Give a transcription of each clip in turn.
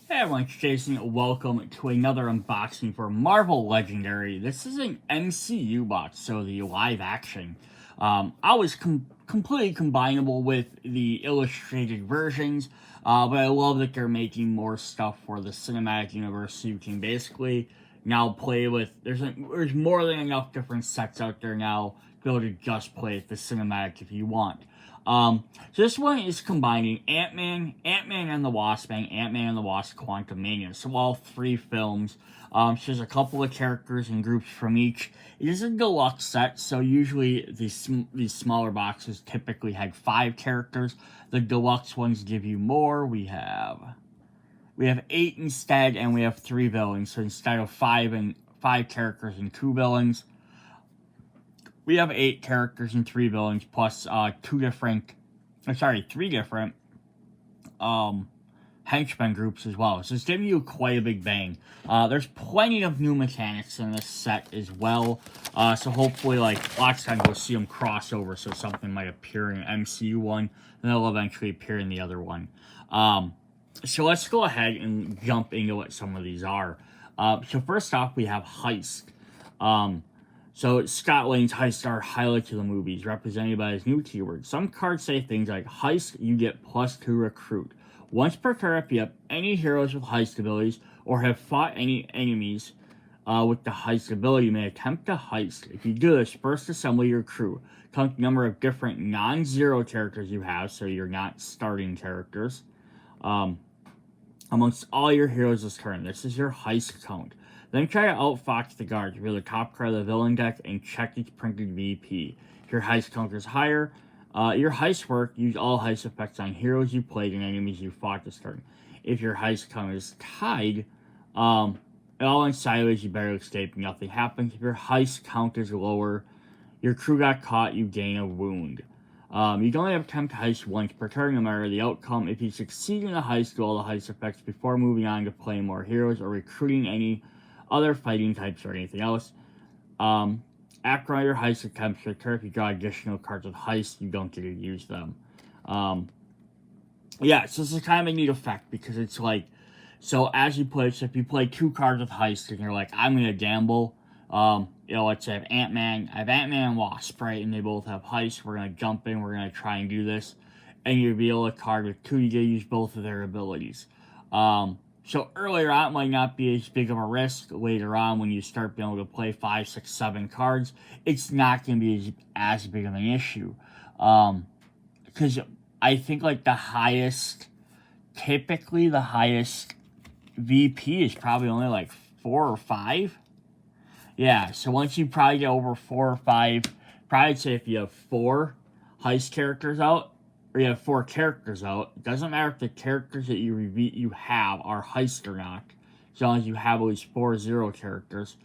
Hey everyone, it's Jason. Welcome to another unboxing for Marvel Legendary. This is an MCU box, so the live action. I was completely combinable with the illustrated versions, but I love that they're making more stuff for the cinematic universe, so you can basically now play with. There's more than enough different sets out there now to be able to just play with the cinematic if you want. So this one is combining Ant-Man and the Wasp, and Ant-Man and the Wasp Quantumania. So all three films. So there's a couple of characters and groups from each. It is a deluxe set, so usually these smaller boxes typically had 5 characters. The deluxe ones give you more. We have 8 instead, and we have 3 villains. So instead of 5 characters and 2 villains, we have 8 characters and 3 villains plus 3 different henchman groups as well. So it's giving you quite a big bang. There's plenty of new mechanics in this set as well. So hopefully, like, lots of times we'll see them cross over, so something might appear in an MCU one, and they'll eventually appear in the other one. So let's go ahead and jump into what some of these are. So first off, we have Heist. So Scott Lang's Heist are highlights of the movies, represented by his new keyword. Some cards say things like, Heist, you get +2 recruit. Once per turn, if you have any heroes with Heist abilities, or have fought any enemies with the Heist ability, you may attempt to Heist. If you do this, first assemble your crew. Count the number of different non-zero characters you have, so you're not starting characters, amongst all your heroes this turn. This is your Heist count. Then try to outfox the guards. Reveal the top card of the villain deck and check each printed VP. If your Heist count is higher, your Heist work, use all Heist effects on heroes you played and enemies you fought this turn. If your Heist count is tied, it all went sideways, you better escape, nothing happens. If your Heist count is lower, your crew got caught, you gain a wound. You can only have attempt to heist once per turn, no matter the outcome. If you succeed in the heist, do all the heist effects before moving on to playing more heroes or recruiting any other fighting types or anything else. After all your heist attempts per turn, if you draw additional cards with heist, you don't get to use them. Yeah, so this is kind of a neat effect because it's like, so as you play, so if you play 2 cards with heist and you're like, I'm gonna gamble. Let's say I have Ant-Man and Wasp, right? And they both have heist. We're gonna jump in. We're gonna try and do this, and you reveal a card with 2. You get to use both of their abilities. So earlier on, it might not be as big of a risk. Later on, when you start being able to play 5, 6, 7 cards, it's not going to be as big of an issue. Because I think like typically the highest VP is probably only like 4 or 5. Yeah, so once you probably get over 4 or 5, probably say if you have 4 heist characters out, or you have 4 characters out, it doesn't matter if the characters that you have are heist or not, as long as you have at least 4 zero characters,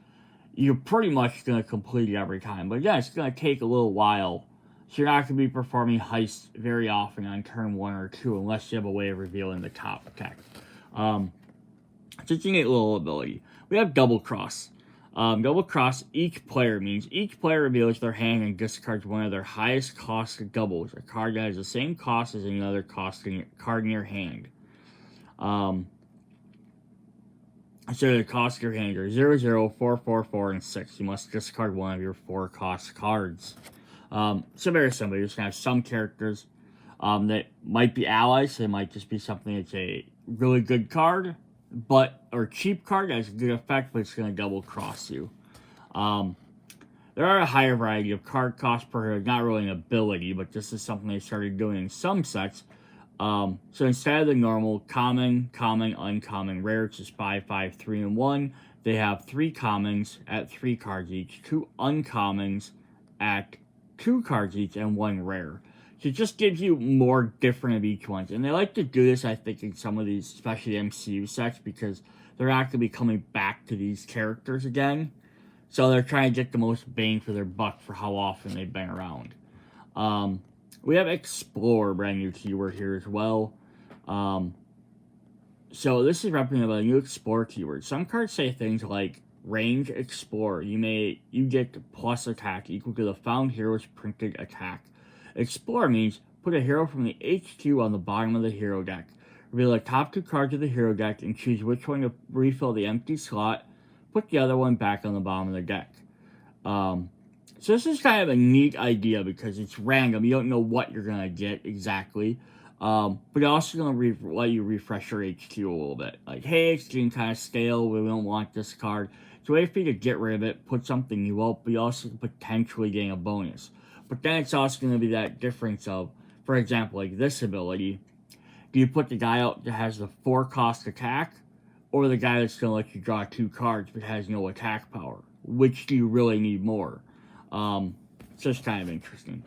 you're pretty much going to complete it every time. But again, it's going to take a little while, so you're not going to be performing heist very often on turn 1 or 2, unless you have a way of revealing the top tech. It's a neat little ability. We have Double Cross. Double Cross, each player means each player reveals their hand and discards one of their highest cost doubles, a card that has the same cost as any other card in your hand. So the cost of your hand are 0, 0, 4, 4, 4, and 6. You must discard one of your 4 cost cards. So very simple. You're just going to have some characters that might be allies, so they might just be something that's a really good card, or cheap card that has a good effect, but it's going to double cross you. There are a higher variety of card costs per hero, not really an ability, but this is something they started doing in some sets. So instead of the normal common, uncommon, rare, which is 5, 5, 3, and 1, they have 3 commons at 3 cards each, 2 uncommons at 2 cards each, and 1 rare. So it just gives you more different of each one. And they like to do this, I think, in some of these, especially MCU sets, because they're not going to be coming back to these characters again. So they're trying to get the most bang for their buck for how often they've been around. We have Explore, brand new keyword here as well. So this is represented by a new Explore keyword. Some cards say things like Range Explore. You get plus attack equal to the found hero's printed attack. Explore means put a hero from the HQ on the bottom of the hero deck. Reveal the top 2 cards of the hero deck and choose which one to refill the empty slot. Put the other one back on the bottom of the deck. So this is kind of a neat idea because it's random. You don't know what you're going to get exactly. But it's also going to let you refresh your HQ a little bit. Like, hey, it's getting kind of stale. We don't want this card. It's a way for you to get rid of it, put something new up, but you also potentially gain a bonus. But then it's also going to be that difference of, for example, like this ability. Do you put the guy out that has the 4-cost attack, or the guy that's going to let you draw 2 cards but has no attack power? Which do you really need more? So it's kind of interesting.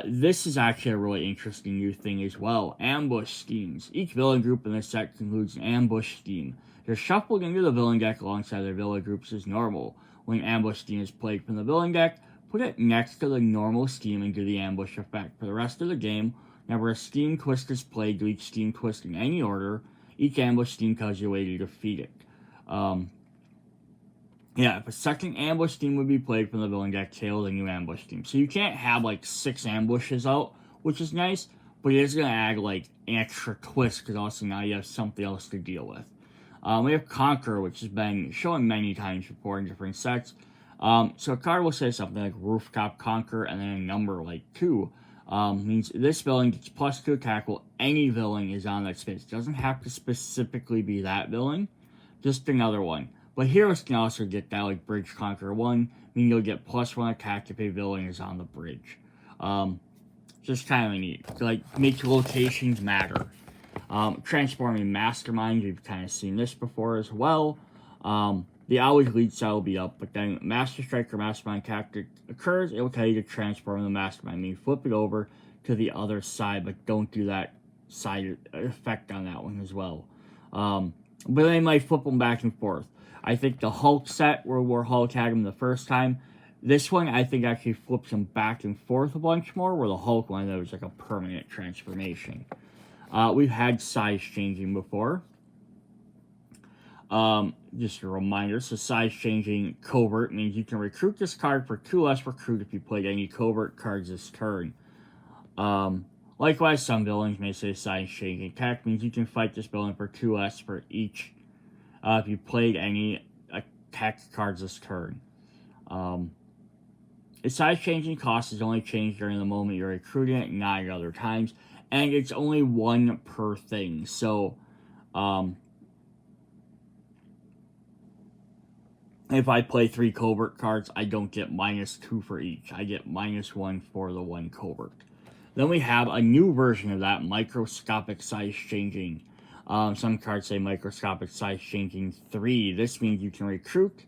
This is actually a really interesting new thing as well. Ambush schemes. Each villain group in this set includes an ambush scheme. They're shuffled into the villain deck alongside their villain groups as normal. When an ambush scheme is played from the villain deck, put it next to the normal scheme and do the ambush effect. For the rest of the game, whenever a scheme twist is played, do each scheme twist in any order. Each ambush scheme tells you a way to defeat it. If a second ambush scheme would be played from the villain deck, tail the new ambush scheme. So you can't have like 6 ambushes out, which is nice, but it is going to add like an extra twist because also now you have something else to deal with. We have Conqueror, which has been shown many times before in different sets. So a card will say something like Rooftop Conqueror and then a number like 2. Means this villain gets +2 attack while any villain is on that space. It doesn't have to specifically be that villain, just another one. But heroes can also get that, like Bridge Conqueror 1, meaning you'll get +1 attack if a villain is on the bridge. Just kind of neat. To, like, make locations matter. Transforming Masterminds, we've kind of seen this before as well. The always lead side will be up, but then Master Strike or Mastermind tactic occurs, it will tell you to transform the Mastermind. Meaning flip it over to the other side, but don't do that side effect on that one as well. But they might flip them back and forth. I think the Hulk set, where we're Hulk had him the first time, this one I think actually flips them back and forth a bunch more, where the Hulk one, that was like a permanent transformation. We've had size changing before. Just a reminder, so size changing covert means you can recruit this card for 2 less recruit if you played any covert cards this turn. Likewise, some villains may say size changing attack means you can fight this villain for 2 less for each if you played any attack cards this turn. Its size changing cost is only changed during the moment you're recruiting it, not at other times, and it's only 1 per thing. So, if I play 3 covert cards, I don't get -2 for each. I get -1 for the 1 covert. Then we have a new version of that, microscopic size changing. Some cards say microscopic size changing 3. This means you can recruit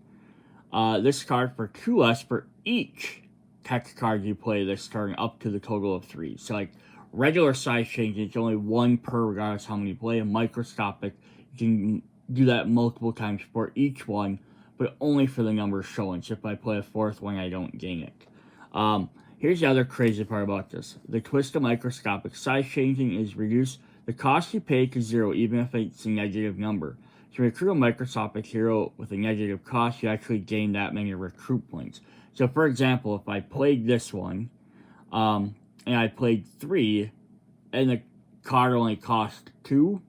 this card for 2 less for each tech card you play this turn, up to the total of 3. So like regular size changing, it's only 1 per regardless how many you play. And microscopic, you can do that multiple times for each one, but only for the numbers shown. So if I play a 4th one, I don't gain it. Here's the other crazy part about this. The twist of microscopic size changing is reduce the cost you pay to 0, even if it's a negative number. To recruit a microscopic hero with a negative cost, you actually gain that many recruit points. So for example, if I played this one, and I played 3, and the card only cost 2,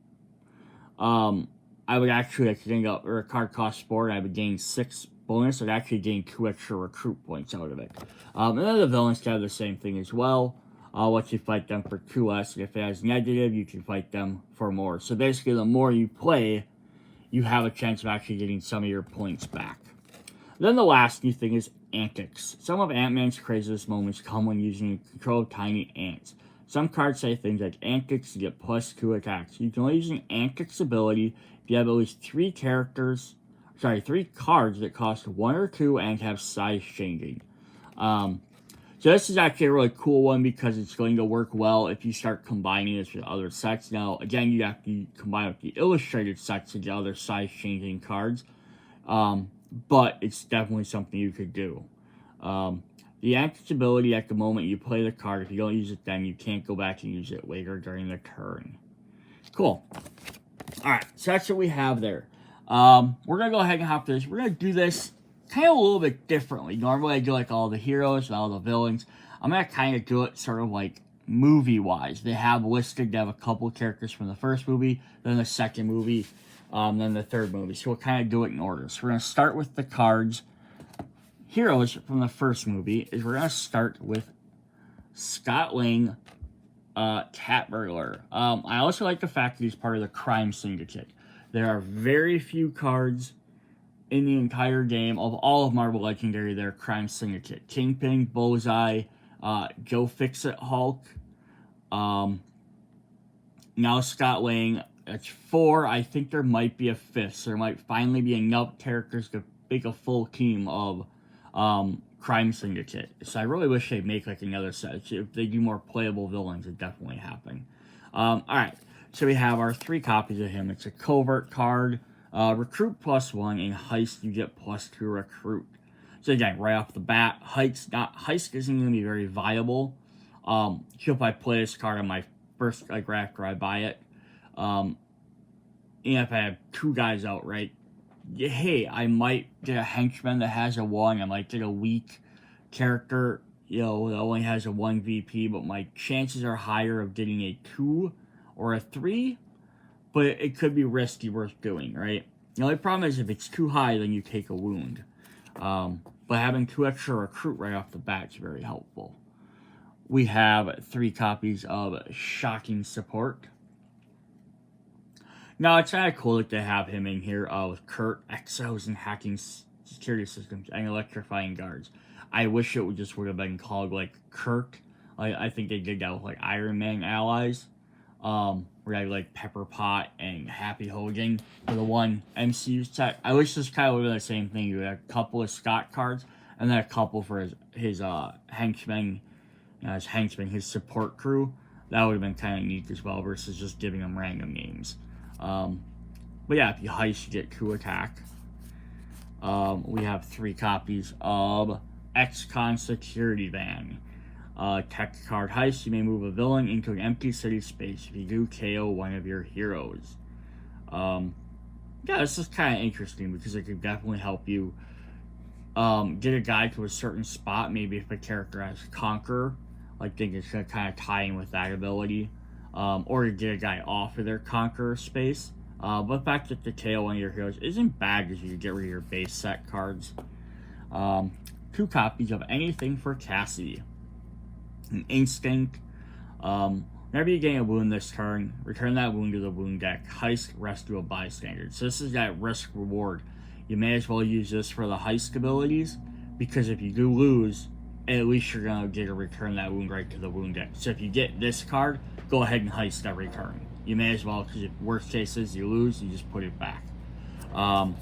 I would actually gain up, or a card costs 4, and I would gain 6 bonus. I'd actually gain 2 extra recruit points out of it. And then the villains can have the same thing as well. Once you fight them for 2 less, and if it has negative, you can fight them for more. So basically, the more you play, you have a chance of actually getting some of your points back. Then the last new thing is Antics. Some of Ant-Man's craziest moments come when using control of tiny ants. Some cards say things like Antics to get +2 attacks. You can only use an Antics ability if you have at least 3 cards that cost 1 or 2 and have size changing. So this is actually a really cool one because it's going to work well if you start combining this with other sets. Now, again, you have to combine with the illustrated sets to get other size changing cards. But it's definitely something you could do. The Antics ability at the moment you play the card, if you don't use it then, you can't go back and use it later during the turn. Cool. Alright, so that's what we have there. We're going to go ahead and hop to this. We're going to do this kind of a little bit differently. Normally I do like all the heroes and all the villains. I'm going to kind of do it sort of like movie-wise. They have listed, they have a couple characters from the first movie, then the second movie, then the third movie. So we'll kind of do it in order. So we're going to start with the cards. Heroes from the first movie is we're going to start with Scott Lang, Cat Burglar. I also like the fact that he's part of the crime syndicate. There are very few cards in the entire game of all of Marvel Legendary that are crime syndicate. Kingpin, Bullseye, Joe Fixit Hulk, now Scott Lang. That's 4. I think there might be a 5th, so there might finally be enough characters to make a full team of crime syndicate. So I really wish they'd make like another set. If they do more playable villains, it definitely happen. Alright, so we have our 3 copies of him. It's a covert card, recruit +1, and heist you get +2 recruit. So again, right off the bat, heist isn't going to be very viable. If I play this card on my first, like right after I buy it, and if I have 2 guys out, right, hey, I might get a henchman that has a 1, I might get a weak character, that only has a 1 VP, but my chances are higher of getting a 2 or a 3, but it could be risky worth doing, right? The only problem is if it's too high, then you take a wound. But having 2 extra recruit right off the bat is very helpful. We have 3 copies of Shocking Support. Now, it's kind of cool that they have him in here with Kurt, Exos, and Hacking Security Systems, and Electrifying Guards. I wish it would have been called, like, Kurt. I think they did that with, like, Iron Man allies. Where I had, like, Pepper Pot and Happy Hogan for the one MCU set. I wish this kind of would have been the same thing. You had a couple of Scott cards, and then a couple for his henchmen, his support crew. That would have been kind of neat as well, versus just giving them random names. But yeah, if you heist, you get 2 attack. We have 3 copies of Ex-Con Security Van. Tech card heist, you may move a villain into an empty city space. If you do, KO one of your heroes. Yeah, this is kind of interesting because it could definitely help you get a guy to a certain spot. Maybe if a character has Conqueror, I think it's going to kind of tie in with that ability. Or to get a guy off of their Conqueror space. But the fact that the KO one of your heroes isn't bad because you can get rid of your base set cards. 2 copies of anything for Cassie. An Instinct. Whenever you gain a wound this turn, return that wound to the wound deck. Heist, rescue a bystander. So this is that risk reward. You may as well use this for the heist abilities, because if you do lose, at least you're gonna get to return that wound right to the wound deck. So if you get this card, go ahead and heist every turn. You may as well, because if worst case is you lose, you just put it back. And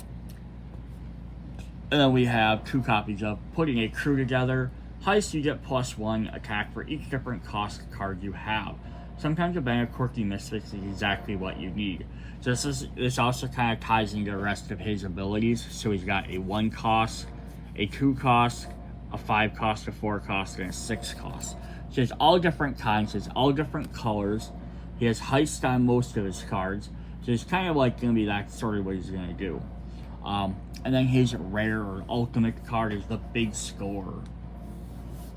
then we have 2 copies of Putting a Crew Together. Heist, you get +1 attack for each different cost card you have. Sometimes a band of quirky misfits is exactly what you need. So this also kind of ties into the rest of his abilities. So he's got a 1 cost, a 2 cost, a 5 cost, a 4 cost, and a 6 cost. So it's all different kinds, it's all different colors. He has heist on most of his cards. So it's kind of like going to be that sort of what he's going to do. And then his rare or ultimate card is the Big Score.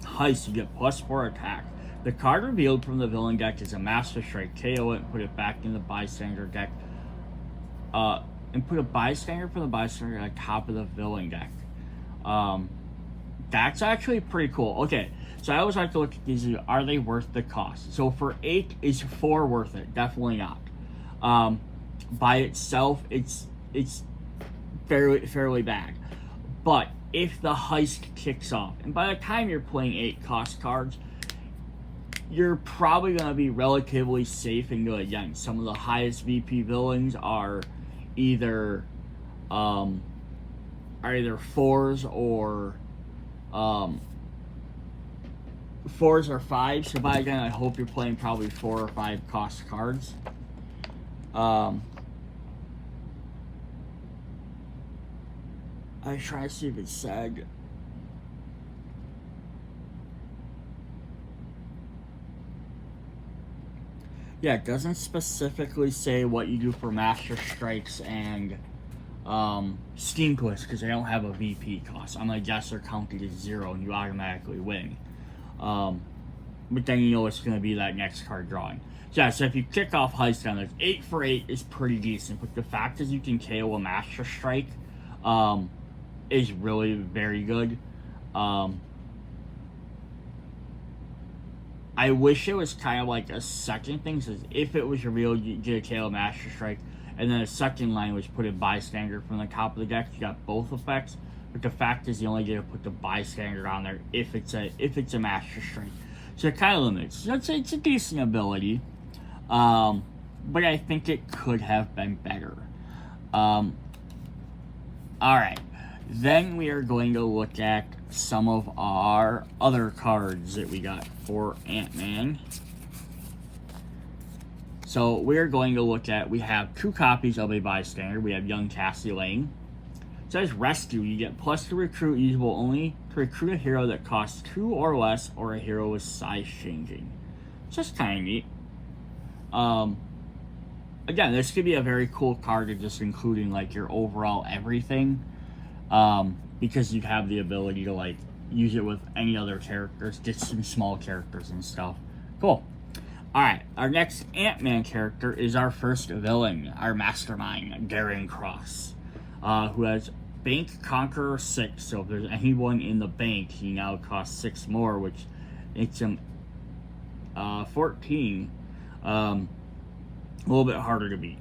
Heist, you get +4 attack. The card revealed from the villain deck is a Master Strike. KO it and put it back in the bystander deck. And put a bystander from the bystander on top of the villain deck. That's actually pretty cool. Okay, so I always like to look at these. Are they worth the cost? So for 8, is 4 worth it? Definitely not. By itself, it's fairly bad. But if the heist kicks off, and by the time you're playing 8 cost cards, you're probably going to be relatively safe and good. Again, some of the highest VP villains are either 4s or 5s. So by again, I hope you're playing probably 4 or 5 cost cards. I try to see if it said. Yeah, it doesn't specifically say what you do for Master Strikes and Steam Twist, because they don't have a VP cost. I'm gonna guess they're counted as 0 and you automatically win. but then you know it's going to be that next card drawing. So yeah, so if you kick off Heist on this, 8 for 8 is pretty decent, but the fact is you can KO a Master Strike is really very good. I wish it was kind of like a second thing, so if it was revealed you get a KO Master Strike, and then a second line was put in Bystander from the top of the deck, you got both effects. But the fact is you only get to put the Bystander on there if it's a Master Strike. So it kind of limits. So it's a decent ability, but I think it could have been better. Alright, then we are going to look at some of our other cards that we got for Ant-Man. So we're going to look at, we have 2 copies of a Bystander. We have Young Cassie Lang. It says Rescue. You get plus to recruit, usable only to recruit a hero that costs 2 or less, or a hero with size changing. It's just kind of neat. Again, this could be a very cool card to just including like your overall everything. Because you have the ability to like use it with any other characters, get some small characters and stuff. Cool. Alright, our next Ant-Man character is our first villain, our mastermind, Darren Cross, who has Bank Conqueror 6, so if there's anyone in the bank, he now costs 6 more, which makes him 14, a little bit harder to beat.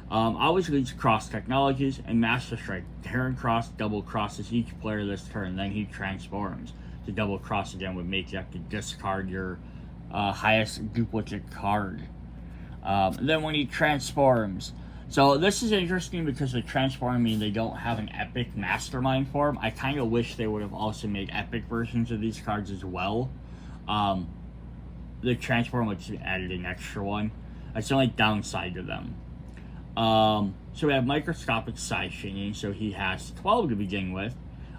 Always leads Cross Technologies and Master Strike. Darren Cross double crosses each player this turn, then he transforms. To double cross again would make you have to discard your highest duplicate card. Then when he transforms, so this is interesting because the transform mean they don't have an epic mastermind form. I kind of wish they would have also made epic versions of these cards as well. The transform would just added an extra one. That's the only downside to them. So we have microscopic size changing, so he has 12 to begin with,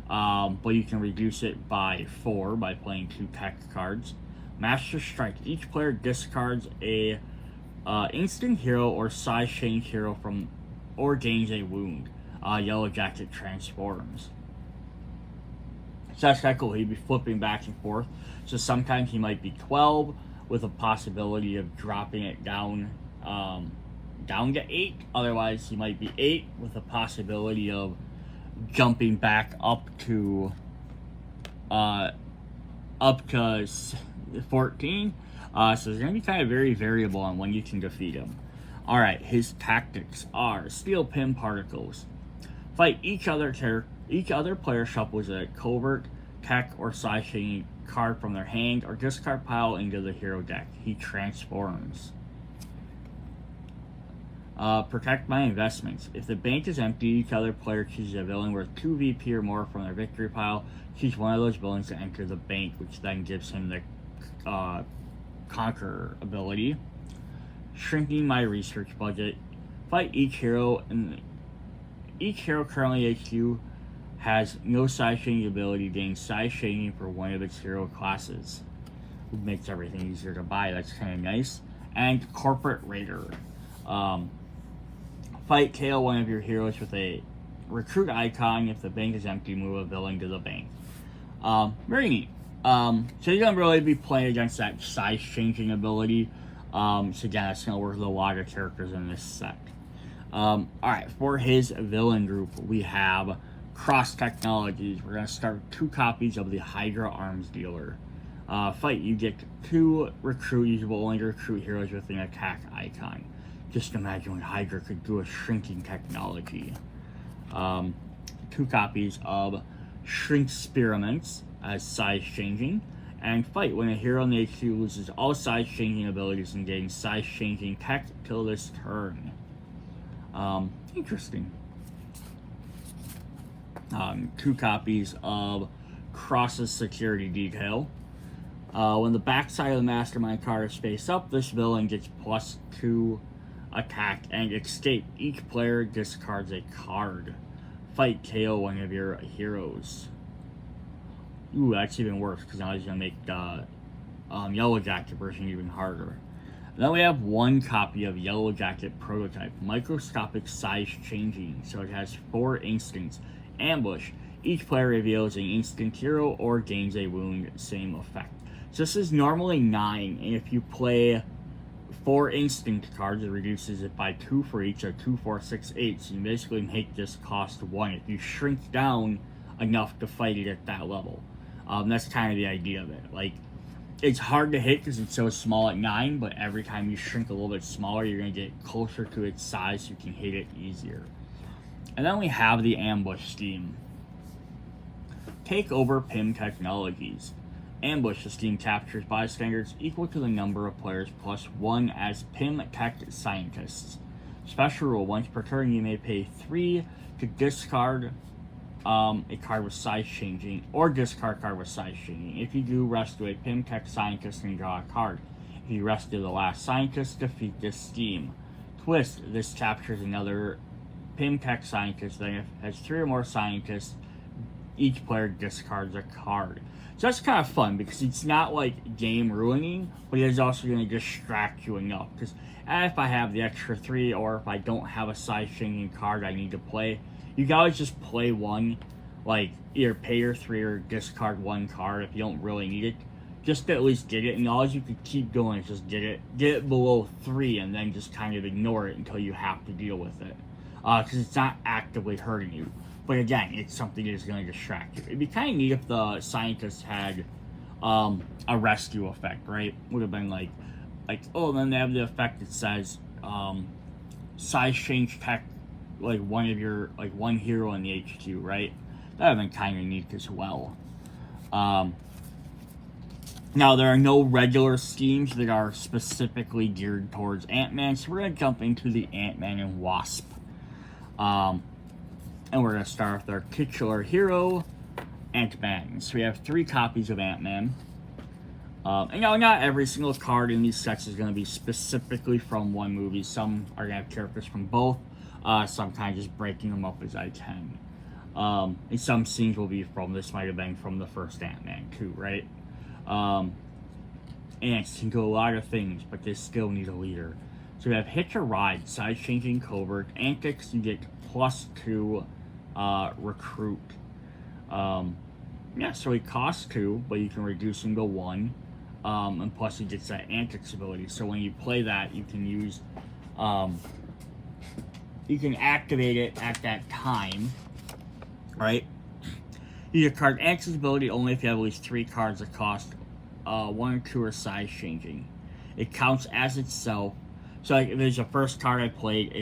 but you can reduce it by 4 by playing 2 tech cards. Master Strike. Each player discards a instant hero or size change hero from, or gains a wound. Yellow Jacket transforms. So that's kind of cool. He'd be flipping back and forth. So sometimes he might be 12 with a possibility of dropping it down to 8. Otherwise, he might be 8 with a possibility of jumping back up to 14. So it's going to be kind of very variable on when you can defeat him. Alright, his tactics are Steel Pin Particles. Fight each other player shuffles a covert, tech, or size changing card from their hand or discard pile into the hero deck. He transforms. Protect my investments. If the bank is empty, each other player chooses a villain worth 2 VP or more from their victory pile. Choose one of those villains to enter the bank, which then gives him the Conqueror ability. Shrinking my research budget. Fight each hero, and each hero currently HQ has no size changing ability, gain size changing for one of its hero classes. It makes everything easier to buy. That's kind of nice. And Corporate Raider. Fight KO one of your heroes with a recruit icon. If the bank is empty, move a villain to the bank. Very neat. So you're going to really be playing against that size changing ability. So again, that's going to work with a lot of characters in this set. Alright, for his villain group, we have Cross Technologies. We're going to start with 2 copies of the Hydra Arms Dealer. Fight, you get 2 recruit, usable only to recruit heroes with an attack icon. Just imagine what Hydra could do with shrinking technology. 2 copies of Shrink Experiments as size changing. And fight, when a hero in the HQ loses all size changing abilities and gains size changing tech till this turn. Interesting. 2 copies of Cross's Security Detail. When the backside of the Mastermind card is face up, this villain gets +2 attack and escape. Each player discards a card. Fight, KO one of your heroes. Ooh, that's even worse because now he's going to make the Yellow Jacket version even harder. Then we have 1 copy of Yellow Jacket Prototype, microscopic size changing, so it has 4 instants. Ambush. Each player reveals an instant hero or gains a wound, same effect. So this is normally 9, and if you play 4 instinct cards, it reduces it by 2 for each, so 2, 4, 6, 8. So you basically make this cost 1 if you shrink down enough to fight it at that level. That's kind of the idea of it. Like, it's hard to hit because it's so small at 9, but every time you shrink a little bit smaller, you're going to get closer to its size so you can hit it easier. And then we have the ambush scheme. Take over PIM technologies. Ambush, the scheme captures bystanders equal to the number of players plus 1 as PIM tech scientists. Special rule, once per turn you may pay 3 to discard a card with size changing, or discard a card with size changing. If you do, rescue a PIM tech scientist and draw a card. If you rescue the last scientist, defeat this scheme. Twist, this captures another PIM tech scientist, then if it has 3 or more scientists, each player discards a card. So that's kind of fun because it's not like game ruining, but it is also going to distract you enough. Because if I have the extra 3, or if I don't have a size changing card I need to play, you can always just play one, like either pay your 3 or discard 1 card if you don't really need it. Just to at least get it, and all you can keep doing is just get it below 3, and then just kind of ignore it until you have to deal with it. Because it's not actively hurting you. But again, it's something that is going to distract you. It'd be kind of neat if the scientists had a rescue effect, right? Would have been like, oh, then they have the effect that says size change tech, like one of your, like one hero in the HQ, right? That would have been kind of neat as well. Now, there are no regular schemes that are specifically geared towards Ant-Man, so we're going to jump into the Ant-Man and Wasp. And we're going to start with our titular hero, Ant-Man. So we have 3 copies of Ant-Man. And now, not every single card in these sets is going to be specifically from one movie. Some are going to have characters from both. Sometimes just breaking them up as I can. And some scenes will be from, this might have been from the first Ant-Man too, right? Ants can do a lot of things, but they still need a leader. So we have Hitch or Ride, size changing covert. Antics, you get +2 recruit. Yeah, so he costs 2, but you can reduce him to 1. And plus he gets that Antics ability. So when you play that, you can use, you can activate it at that time, right? You get card Antics ability only if you have at least 3 cards that cost 1 or 2 are size changing. It counts as itself. So like if there's a first card I played,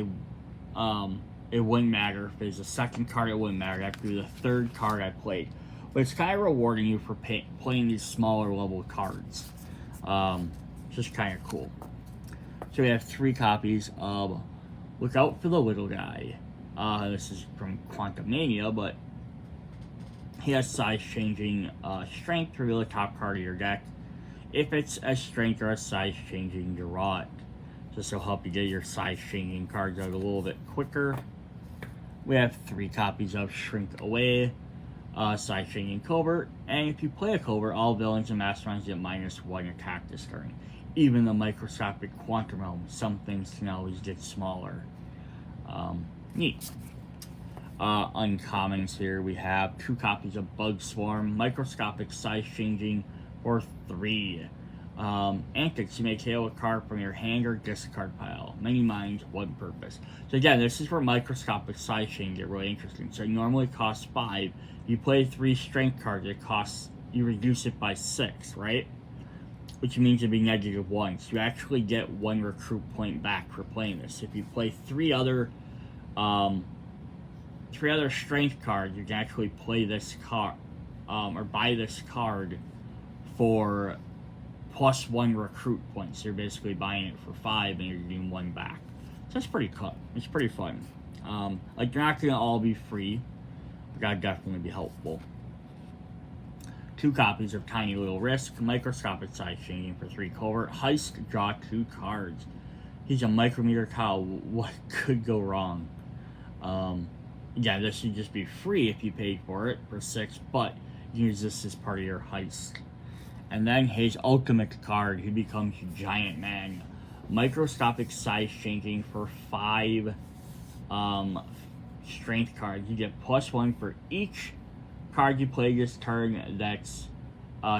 it wouldn't matter. If there's a second card, it wouldn't matter. I have to do the third card I played. But it's kind of rewarding you for playing these smaller level cards. Just kind of cool. So we have 3 copies of Look Out for the Little Guy. This is from Quantumania, but he has size changing strength to reveal the top card of your deck. If it's a strength or a size changing, draw it. This will help you get your size changing cards out a little bit quicker. We have 3 copies of Shrink Away, size changing covert, and if you play a covert, all villains and masterminds get -1 attack this turn. Even the microscopic quantum realm, some things can always get smaller. Neat. Uncommons here, we have 2 copies of Bug Swarm, microscopic size changing for 3. Antics, you may KO a card from your hand or discard pile. Many minds, one purpose. So again, this is where microscopic size change get really interesting. So it normally costs 5. You play 3 strength cards, it costs, you reduce it by 6, right? Which means it'd be -1. So you actually get 1 recruit point back for playing this. If you play 3 other strength cards, you can actually play this card, or buy this card for +1 recruit points. So you're basically buying it for 5 and you're getting 1 back. So that's pretty cool. It's pretty fun. Like, they're not going to all be free, but that'd definitely be helpful. 2 copies of Tiny Little Risk, microscopic size changing for 3 covert. Heist, draw 2 cards. He's a micrometer cow. What could go wrong? Yeah, this should just be free if you paid for it for 6, but you use this as part of your heist. And then his ultimate card, he becomes Giant Man. Microscopic size changing for 5 strength cards. You get +1 for each card you play this turn that's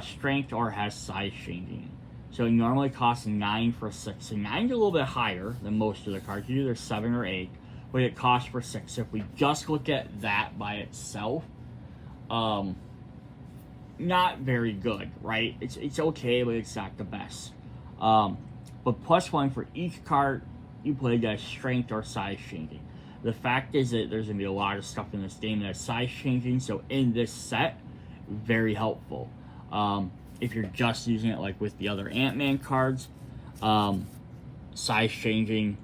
strength or has size changing. So it normally costs 9 for 6. So 9's a little bit higher than most of the cards. Either 7 or 8, but it costs for 6. So if we just look at that by itself, not very good, right? It's okay, but it's not the best. But +1 for each card you play that has strength or size changing. The fact is that there's going to be a lot of stuff in this game that's size changing, so in this set, very helpful. If you're just using it like with the other Ant-Man cards, size changing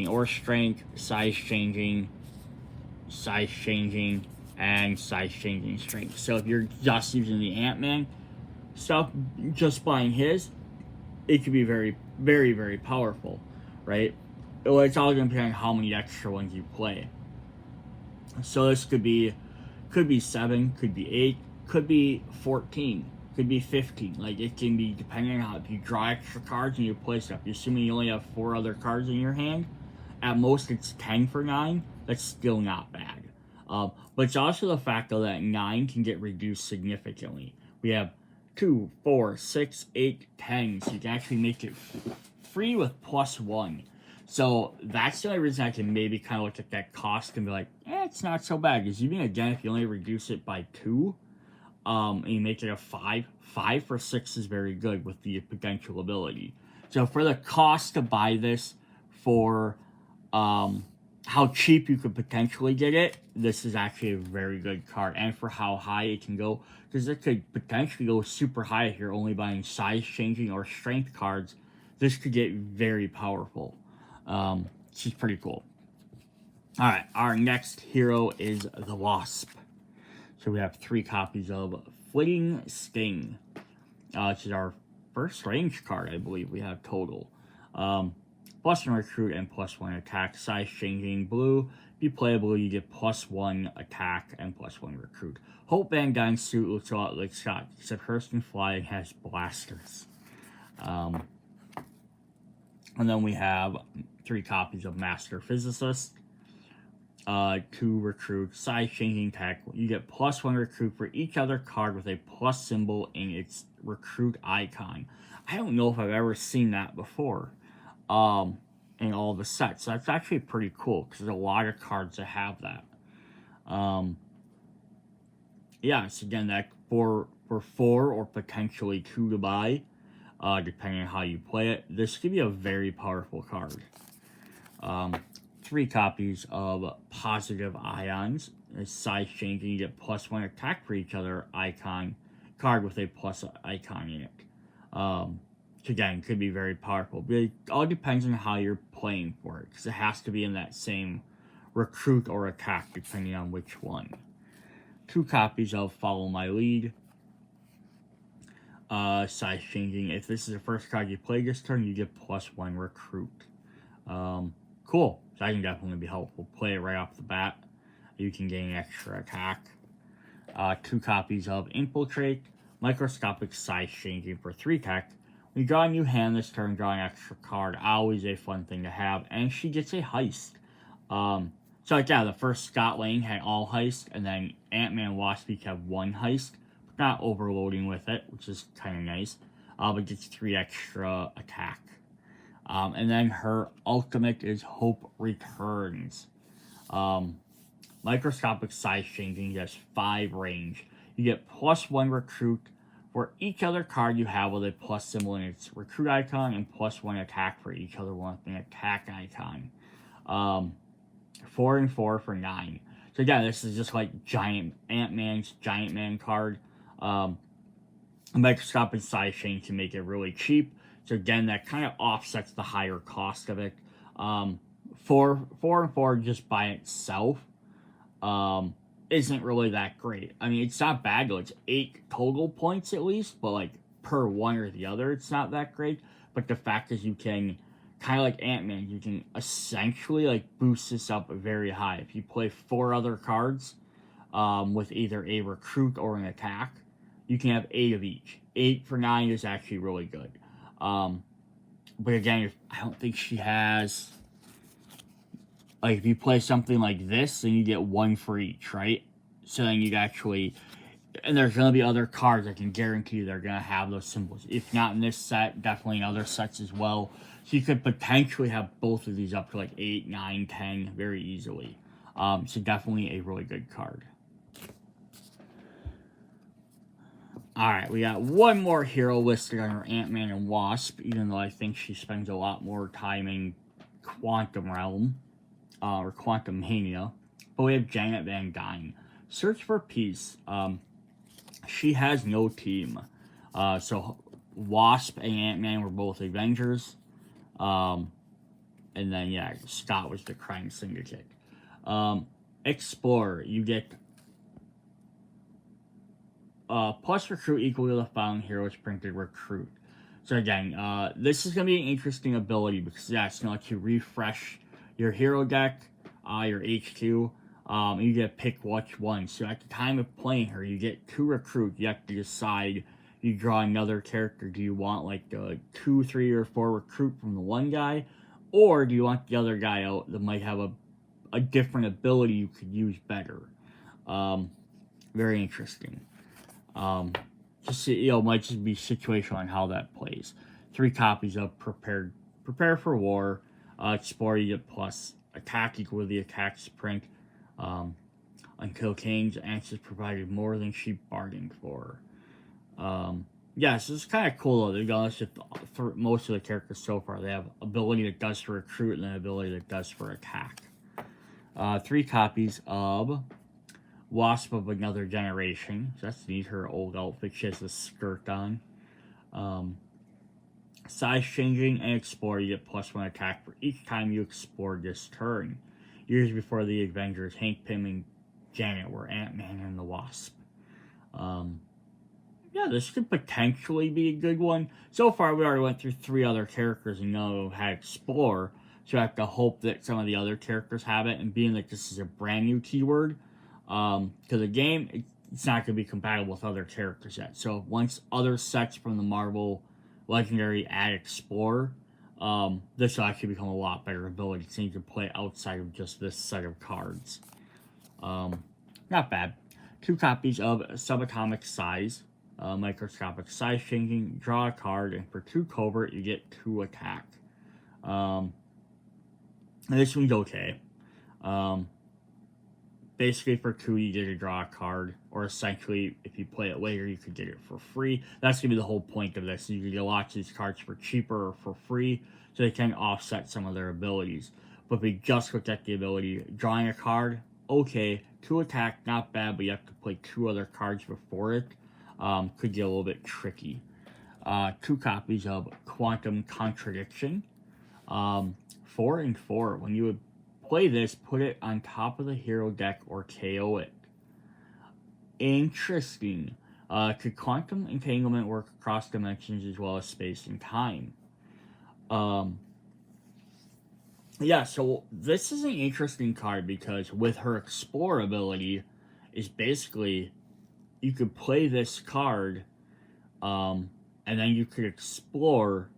or strength, size changing, and size changing strength. So if you're just using the Ant-Man stuff, just buying his, it could be very, very, very powerful, right? Well, it's all going to depend on how many extra ones you play. So this could be 7, could be 8, could be 14, could be 15. Like, it can be depending on how, if you draw extra cards and you play stuff. You're assuming you only have 4 other cards in your hand. At most, it's 10 for 9. That's still not bad. But it's also the fact, though, that 9 can get reduced significantly. We have 2, 4, 6, 8, 10. So you can actually make it free with +1. So that's the only reason I can maybe kind of look at that cost and be like, it's not so bad. Because even again, if you only reduce it by 2, and you make it a 5, 5 for 6 is very good with the potential ability. So for the cost to buy this, for how cheap you could potentially get it, this is actually a very good card. And for how high it can go, because it could potentially go super high if you're only buying size changing or strength cards. This could get very powerful. She's pretty cool. Alright, our next hero is the Wasp. So we have 3 copies of Flitting Sting, which is our first range card, I believe we have total. +1 recruit and +1 attack, size changing, blue. If you play blue, you get +1 attack and +1 recruit. Hope Van Dyne's suit looks a lot like Scott, except hers can fly and has blasters. And then we have 3 copies of Master Physicist. 2 recruit, size changing tech. You get +1 recruit for each other card with a plus symbol in its recruit icon. I don't know if I've ever seen that before. In all the sets. So that's actually pretty cool because there's a lot of cards that have that. Yeah, so again, that for 4 or potentially 2 to buy, depending on how you play it, this could be a very powerful card. 3 copies of Positive Ions. It's size changing. You get +1 attack for each other icon card with a plus icon in it. Again, could be very powerful. But it all depends on how you're playing for it, because it has to be in that same recruit or attack, depending on which one. 2 copies of Follow My Lead. Size changing. If this is the first card you play this turn, you get +1 recruit. Cool. So that can definitely be helpful. Play it right off the bat. You can gain extra attack. 2 copies of Infiltrate. Microscopic size changing for 3 tech. When you draw a new hand this turn, draw an extra card. Always a fun thing to have. And she gets a Heist. So like, yeah, the first Scott Lang had all Heist, and then Ant-Man and Wasp each have 1 Heist. But not overloading with it, which is kind of nice. But gets 3 extra attack. And then her ultimate is Hope Returns. Microscopic size changing, has 5 range. You get +1 recruit for each other card you have with a plus symbol in its recruit icon, and +1 attack for each other one with an attack icon. 4 and 4 for 9. So again, this is just like Ant-Man's Giant Man card. Microscopic size change to make it really cheap. So again, that kind of offsets the higher cost of it. 4 and 4 just by itself isn't really that great. I mean, it's not bad though. It's 8 total points at least, but like per one or the other, it's not that great. But the fact is, you can kind of like Ant-Man, you can essentially like boost this up very high. If you play 4 other cards with either a recruit or an attack, you can have 8 of each. 8 for 9 is actually really good. But again, I don't think she has, like, if you play something like this, then you get 1 for each, right? So then you'd actually, And there's going to be other cards I can guarantee they're going to have those symbols. If not in this set, definitely in other sets as well. So you could potentially have both of these up to like 8, 9, 10 very easily. So definitely a really good card. Alright, we got one more hero listed on our Ant-Man and Wasp, even though I think she spends a lot more time in Quantum Realm, or Quantumania. But we have Janet Van Dyne. Search for Peace. She has no team. So Wasp and Ant-Man were both Avengers. And then, yeah, Scott was the Crime Syndicate. Explorer, you get plus recruit equal to the found heroes printed recruit. So again, this is going to be an interesting ability because, yeah, it's going to let you refresh your hero deck, your HQ. You get to pick which one. So at the time of playing her, you get 2 recruit. You have to decide. You draw another character. Do you want like the 2, 3, or 4 recruit from the one guy, or do you want the other guy out that might have a different ability you could use better? Very interesting. Just, might just be situational on how that plays. 3 copies of Prepare for War. Explore, you get plus attack equal to the attack sprint. Until Kane's answers provided more than she bargained for. Yeah, so it's kind of cool though. They've got us for most of the characters so far. They have ability that does for recruit and then ability that does for attack. 3 copies of Wasp of Another Generation. So that's neat. Her old outfit. She has a skirt on. Size changing and explore. You get plus 1 attack for each time you explore this turn. Years before the Avengers, Hank Pym and Janet were Ant-Man and the Wasp. Yeah, this could potentially be a good one. So far, we already went through 3 other characters and know how to explore. So I have to hope that some of the other characters have it. And being that this is a brand new keyword, because the game, it's not going to be compatible with other characters yet. So once other sets from the Marvel Legendary add Explore, this will actually become a lot better ability. So you can play outside of just this set of cards. Not bad. 2 copies of Subatomic Size. Microscopic size changing. Draw a card, and for 2 covert, you get 2 attack. This one's okay. Basically, for 2, you get to draw a card, or essentially, if you play it later, you could get it for free. That's going to be the whole point of this. You can get lots of these cards for cheaper or for free, so they can offset some of their abilities. But if we just look at the ability, drawing a card, okay. 2 attack, not bad, but you have to play 2 other cards before it. Could get a little bit tricky. 2 copies of Quantum Contradiction. 4 and 4. When you would play this, put it on top of the hero deck or KO it. Interesting. Could quantum entanglement work across dimensions as well as space and time? Yeah, so this is an interesting card because with her Explore ability, is basically you could play this card, and then you could explore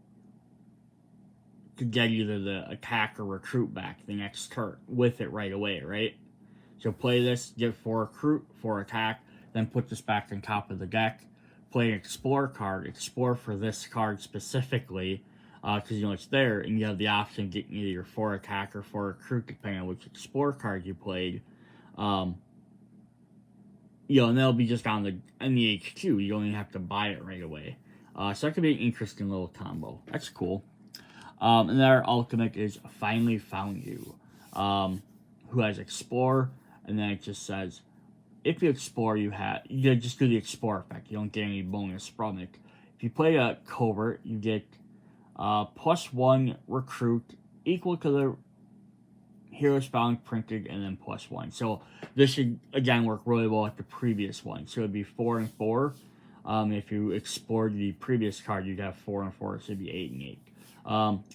to get either the attack or recruit back the next turn with it right away, right? So play this, get 4 recruit, 4 attack, then put this back on top of the deck. Play an explore card, explore for this card specifically, because it's there, and you have the option of getting either your 4 attack or 4 recruit depending on which explore card you played. And they'll be just on the HQ. You don't even have to buy it right away. So that could be an interesting little combo. That's cool. And their ultimate is Finally Found You, who has Explore, and then it just says, if you explore, you just do the Explore effect. You don't get any bonus from it. If you play a Covert, you get +1 recruit equal to the heroes found printed, and then +1. So this should, again, work really well with the previous one. So it would be 4 and 4. If you explored the previous card, you'd have 4 and 4, so it'd be 8 and 8.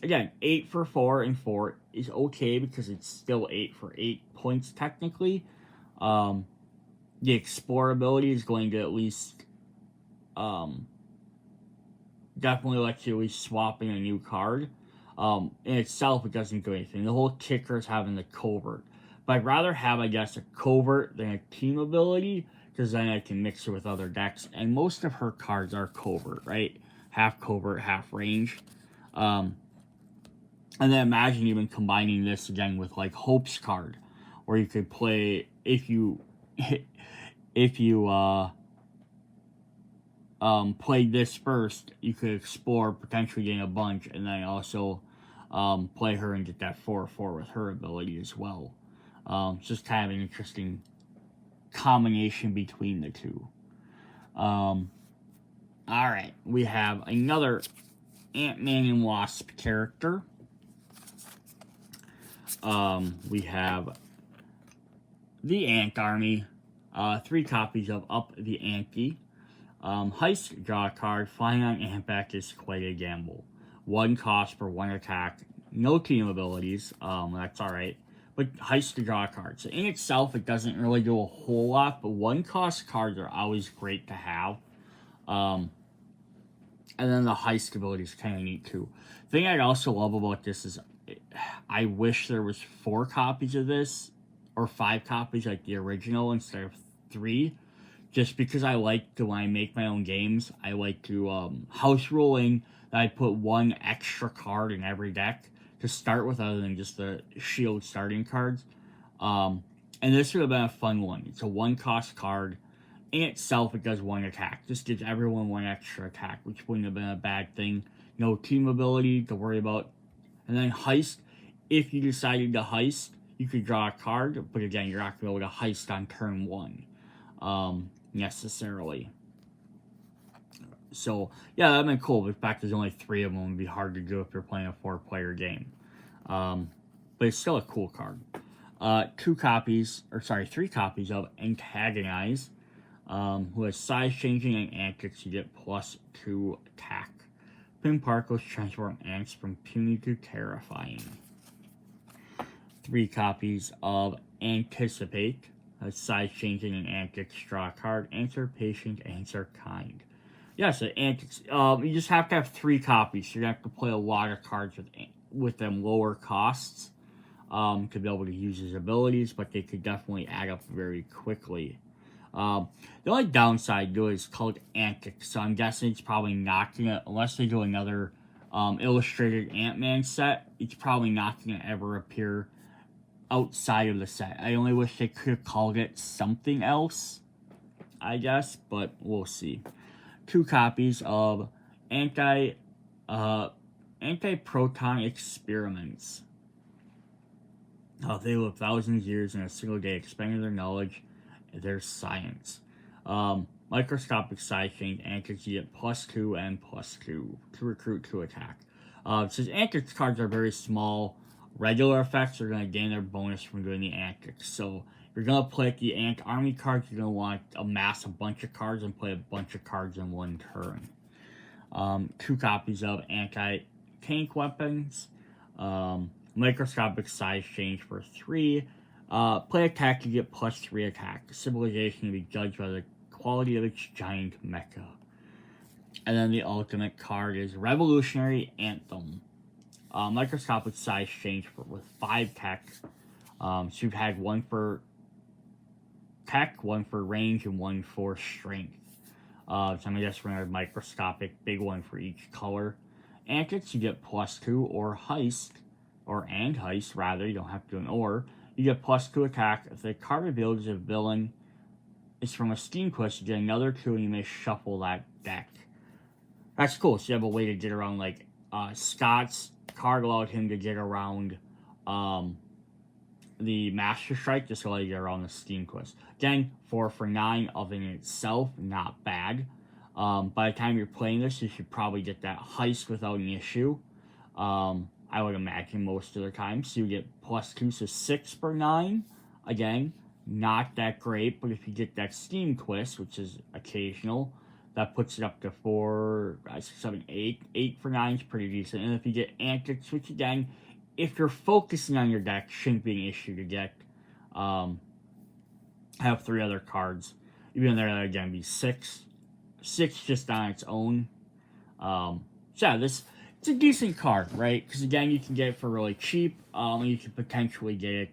Again, 8 for 4 and 4 is okay because it's still 8 for 8 points technically. The Explore ability is going to at least definitely let you at least swap in a new card. In itself, it doesn't do anything. The whole kicker is having the Covert. But I'd rather have, I guess, a Covert than a team ability, because then I can mix it with other decks. And most of her cards are covert, right? Half covert, half range. And then imagine even combining this again with like Hope's card, where you could play if you played this first, you could explore potentially getting a bunch, and then also play her and get that 4/4 with her ability as well. It's just kind of an interesting combination between the two. Alright, we have another Ant-Man and Wasp character. We have the Ant Army, 3 copies of Up the Ante. Heist, draw a card. Flying on Ant back is quite a gamble. 1 cost for 1 attack. No team abilities. That's alright. But Heist to draw a card. So in itself, it doesn't really do a whole lot, but 1 cost cards are always great to have. And then the Heist ability is kind of neat too. The thing I'd also love about this is I wish there was 4 copies of this, or 5 copies like the original instead of 3. Just because I like to, when I make my own games, I like to house ruling that I put 1 extra card in every deck to start with, other than just the shield starting cards. And this would have been a fun one. It's a 1 cost card. In itself, it does 1 attack. Just gives everyone 1 extra attack, which wouldn't have been a bad thing. No team ability to worry about. And then Heist, if you decided to Heist, you could draw a card, but again, you're not going to be able to Heist on turn 1. Necessarily. So, yeah, that'd been cool. But in fact, there's only 3 of them. It would be hard to do if you're playing a 4-player game. But it's still a cool card. 3 copies of Antagonize, who has size changing and antics. You get +2 attack. Pimparcos transform ants from puny to terrifying. 3 copies of Anticipate. Size changing and antics, draw a card, answer patient, answer kind. Yeah, so antics. You just have to have 3 copies. So you have to play a lot of cards with them lower costs to be able to use his abilities, but they could definitely add up very quickly. The only downside to it is called Antics, so I'm guessing it's probably not gonna, unless they do another illustrated Ant-Man set, it's probably not gonna ever appear outside of the set. I only wish they could have called it something else, I guess, but we'll see. 2 copies of Anti-Proton Experiments. They live thousands of years in a single day, expanding their knowledge and their science. Microscopic size change, antics, you get +2 and +2 to recruit to attack. Since antics cards are very small, regular effects are going to gain their bonus from doing the antics. So if you're going to play the Ant Army cards, you're going to want to amass a bunch of cards and play a bunch of cards in 1 turn. 2 copies of Anti-Tank Weapons. Microscopic size change for 3. Play attack, you get +3 attack. Civilization will be judged by the quality of its giant mecha. And then the ultimate card is Revolutionary Anthem. Microscopic size change with 5 tech. So you've had 1 for tech, 1 for range, and 1 for strength. So I'm guessing we're going to have microscopic, big 1 for each color. Antics, you get +2, or Heist, and Heist, rather, you don't have to do an or. You get +2 attack. If the card revealed as a villain is from a Steam quest, you get another 2, and you may shuffle that deck. That's cool, so you have a way to get around, like, Scott's card allowed him to get around the Master Strike, just to let you get around the Steam quest. Again, 4 for 9 of in itself, not bad. By the time you're playing this, you should probably get that Heist without an issue. I would imagine most of the time. So you get +2, so 6 for 9. Again, not that great, but if you get that Steam quest, which is occasional, that puts it up to 4, 6, 7, 8. 8 for 9 is pretty decent. And if you get Antics, which again, if you're focusing on your deck, shouldn't be an issue to get. Have 3 other cards. Even there, that again, be 6. 6 just on its own. So yeah, it's a decent card, right? Because again, you can get it for really cheap. You can potentially get it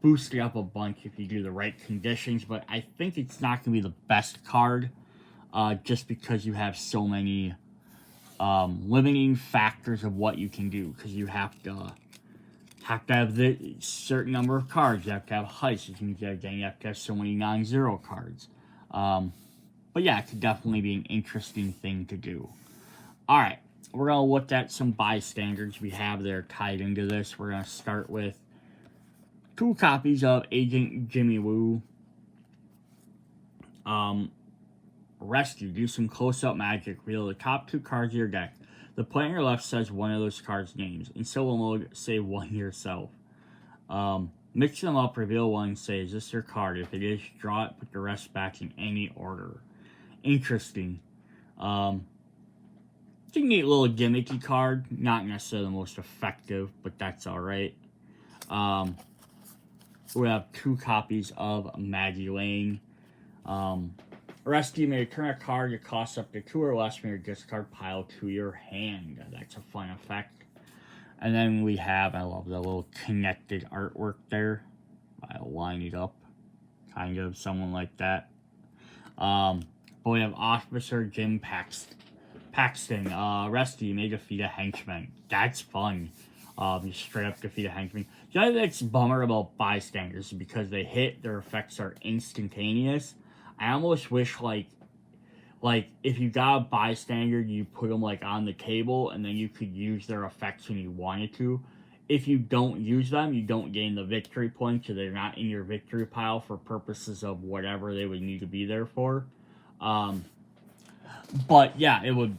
boost it up a bunch if you do the right conditions, but I think it's not going to be the best card, just because you have so many limiting factors of what you can do, because you have to have the certain number of cards. You have to have Heist, which means you have to have so many non-zero cards. But yeah, it could definitely be an interesting thing to do. Alright, we're going to look at some bystanders we have there tied into this. We're going to start with 2 copies of Agent Jimmy Woo. Rescue. Do some close-up magic. Reveal the top 2 cards of your deck. The player on your left says one of those cards' names. In solo mode, say one yourself. Mix them up, reveal one, say, is this your card? If it is, draw it, put the rest back in any order. Interesting. It's a neat little gimmicky card. Not necessarily the most effective, but that's alright. We have 2 copies of Maggie Lane. Rescue may return a card that costs up to 2 or less from your discard pile to your hand. That's a fun effect. And then we have, I love the little connected artwork there. I'll line it up. Kind of someone like that. But we have Officer Jim Paxton. Rescue may defeat a henchman. That's fun. Just straight up defeat a henchman. The other thing that's bummer about bystanders is because they hit, their effects are instantaneous. I almost wish, like if you got a bystander, you put them, like, on the table, and then you could use their effects when you wanted to. If you don't use them, you don't gain the victory points, so they're not in your victory pile for purposes of whatever they would need to be there for. But, yeah, it would...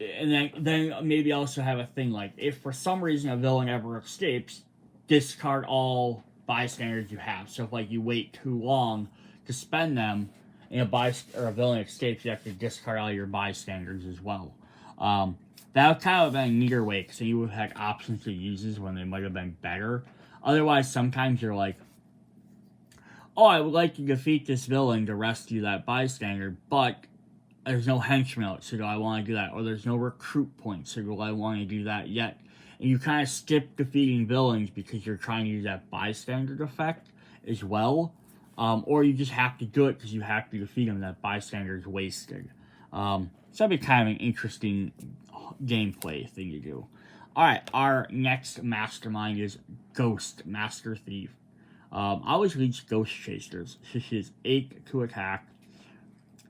And then maybe also have a thing, like, if for some reason a villain ever escapes, discard all bystanders you have. So if, like, you wait too long to spend them, and a villain escapes, you have to discard all your bystanders as well. That would kind of been a neater way, because you would have had options to use when they might have been better. Otherwise, sometimes you're like, oh, I would like to defeat this villain to rescue that bystander, but there's no henchman out, so do I want to do that? Or there's no recruit points, so do I want to do that yet? And you kind of skip defeating villains because you're trying to use that bystander effect as well. Or you just have to do it because you have to defeat them. That bystander is wasted. So that'd be kind of an interesting gameplay thing to do. Alright, our next mastermind is Ghost, Master Thief. Always leads Ghost Chasers. She is 8 to attack.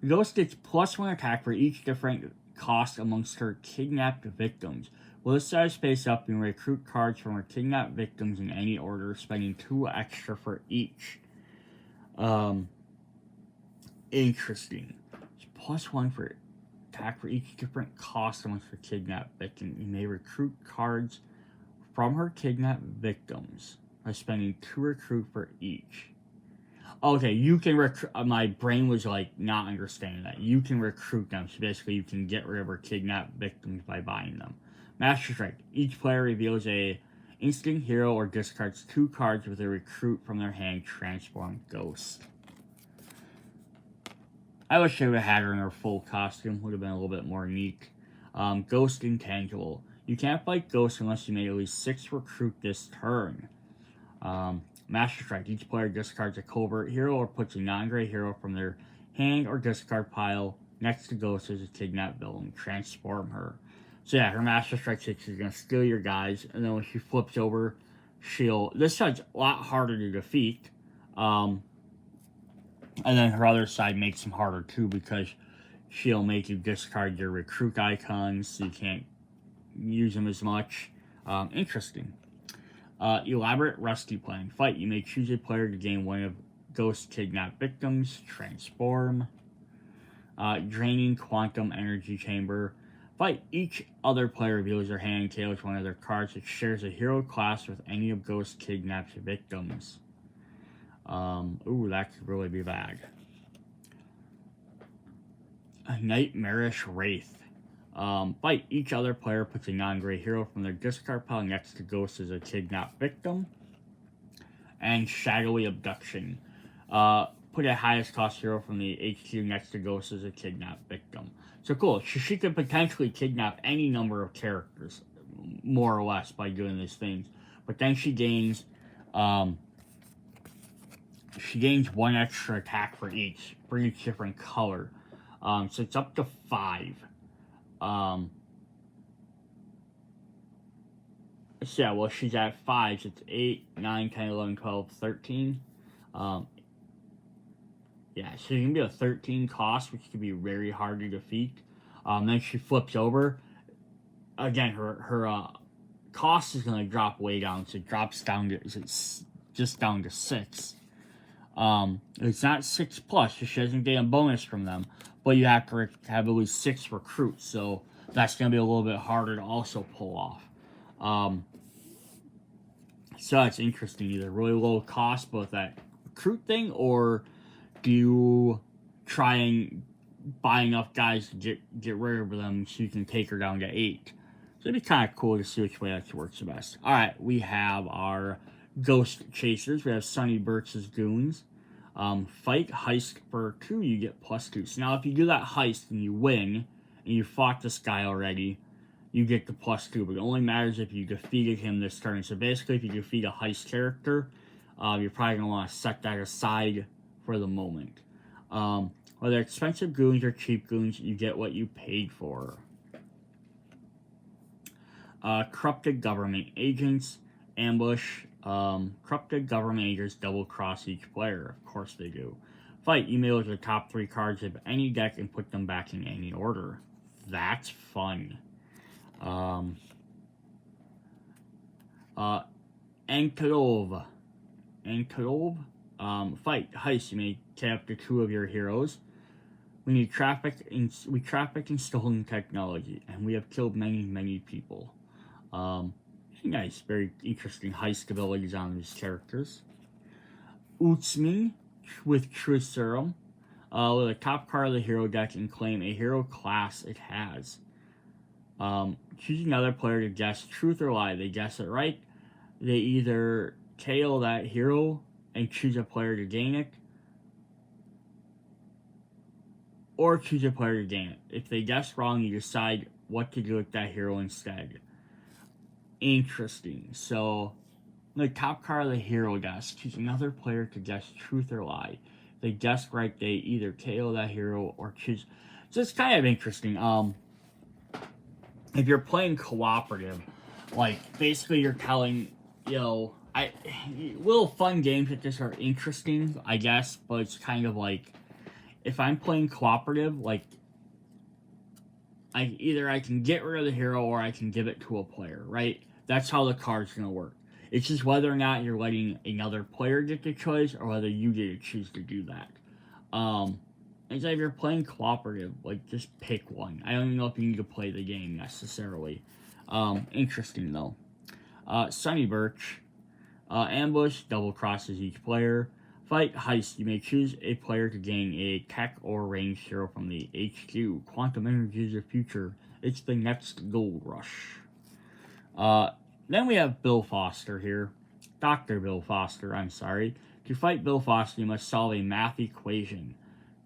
Ghost gets +1 attack for each different cost amongst her kidnapped victims. Will this size space up and recruit cards from her kidnapped victims in any order, spending 2 extra for each. Interesting. It's +1 for attack for each different cost amongst her kidnapped victims. You may recruit cards from her kidnapped victims by spending 2 recruit for each. Okay, you can recruit. My brain was like not understanding that. You can recruit them, so basically you can get rid of her kidnapped victims by buying them. Master Strike. Each player reveals a instant hero or discards 2 cards with a recruit from their hand, transform Ghost. I wish they would have had her in her full costume. Would have been a little bit more neat. Ghost Intangible. You can't fight Ghost unless you made at least 6 recruit this turn. Master Strike. Each player discards a covert hero or puts a non-gray hero from their hand or discard pile next to Ghost as a kidnapped villain. Transform her. So yeah, her Master Strike 6 is going to steal your guys, and then when she flips over, this side's a lot harder to defeat, and then her other side makes them harder too, because she'll make you discard your recruit icons, so you can't use them as much. Interesting. Elaborate Rescue Plan. Fight. You may choose a player to gain one of Ghost's kidnapped victims. Transform. Draining Quantum Energy Chamber. Fight. Each other player reveals their hand and tails one of their cards that shares a hero class with any of Ghost's kidnapped victims. Ooh, that could really be bad. A Nightmarish Wraith. Fight. Each other player puts a non-gray hero from their discard pile next to Ghost as a kidnapped victim. And Shadowy Abduction. Put a highest cost hero from the HQ next to Ghost as a kidnapped victim. So cool. She could potentially kidnap any number of characters, more or less, by doing these things. But then she gains she gains 1 extra attack for each different color. So it's up to 5. So yeah, well, she's at 5. So it's 8, 9, 10, 11, 12, 13. Yeah, so you can be a 13 cost, which can be very hard to defeat. Then she flips over. Again, her cost is going to drop way down. So it drops down to, it's just down to 6. It's not 6 plus, so she doesn't get a bonus from them. But you have to have at least 6 recruits, so that's going to be a little bit harder to also pull off. So that's interesting. Either really low cost, both that recruit thing, or do you try and buy enough guys to get rid of them so you can take her down to 8? So it'd be kind of cool to see which way that works the best. Alright, we have our Ghost Chasers. We have Sunny Birch's Goons. Fight Heist for 2, you get +2. So now if you do that heist and you win, and you fought this guy already, you get the +2, but it only matters if you defeated him this turn. So basically, if you defeat a heist character, you're probably going to want to set that aside for the moment. Whether expensive goons or cheap goons, you get what you paid for. Corrupted Government Agents. Ambush. Corrupted Government Agents double-cross each player. Of course they do. Fight. You may look at the top 3 cards of any deck and put them back in any order. That's fun. Antics. Fight. Heist. You may tap to 2 of your heroes. We traffic in stolen technology, and we have killed many people. Nice, very interesting heist abilities on these characters. Utsmin with Truth Serum. With a top card of the hero deck and claim a hero class it has. Choose another player to guess truth or lie. They guess it right. They either KO that hero and choose a player to gain it, or choose a player to gain it. If they guess wrong, you decide what to do with that hero instead. Interesting. So, the top card of the hero guess. Choose another player to guess truth or lie. If they guess right, they either KO that hero or choose. So it's kind of interesting. If you're playing cooperative, like basically you're telling, little fun games like this are interesting, I guess, but it's kind of like, if I'm playing cooperative, like, I can get rid of the hero or I can give it to a player, right? That's how the card's going to work. It's just whether or not you're letting another player get the choice or whether you get to choose to do that. And so if you're playing cooperative, like, just pick one. I don't even know if you need to play the game necessarily. Interesting, though. Sunny Birch. Ambush, double crosses each player. Fight Heist. You may choose a player to gain a tech or ranged hero from the HQ. Quantum energy is the future. It's the next gold rush. Then we have Bill Foster here. Dr. Bill Foster, I'm sorry. To fight Bill Foster, you must solve a math equation.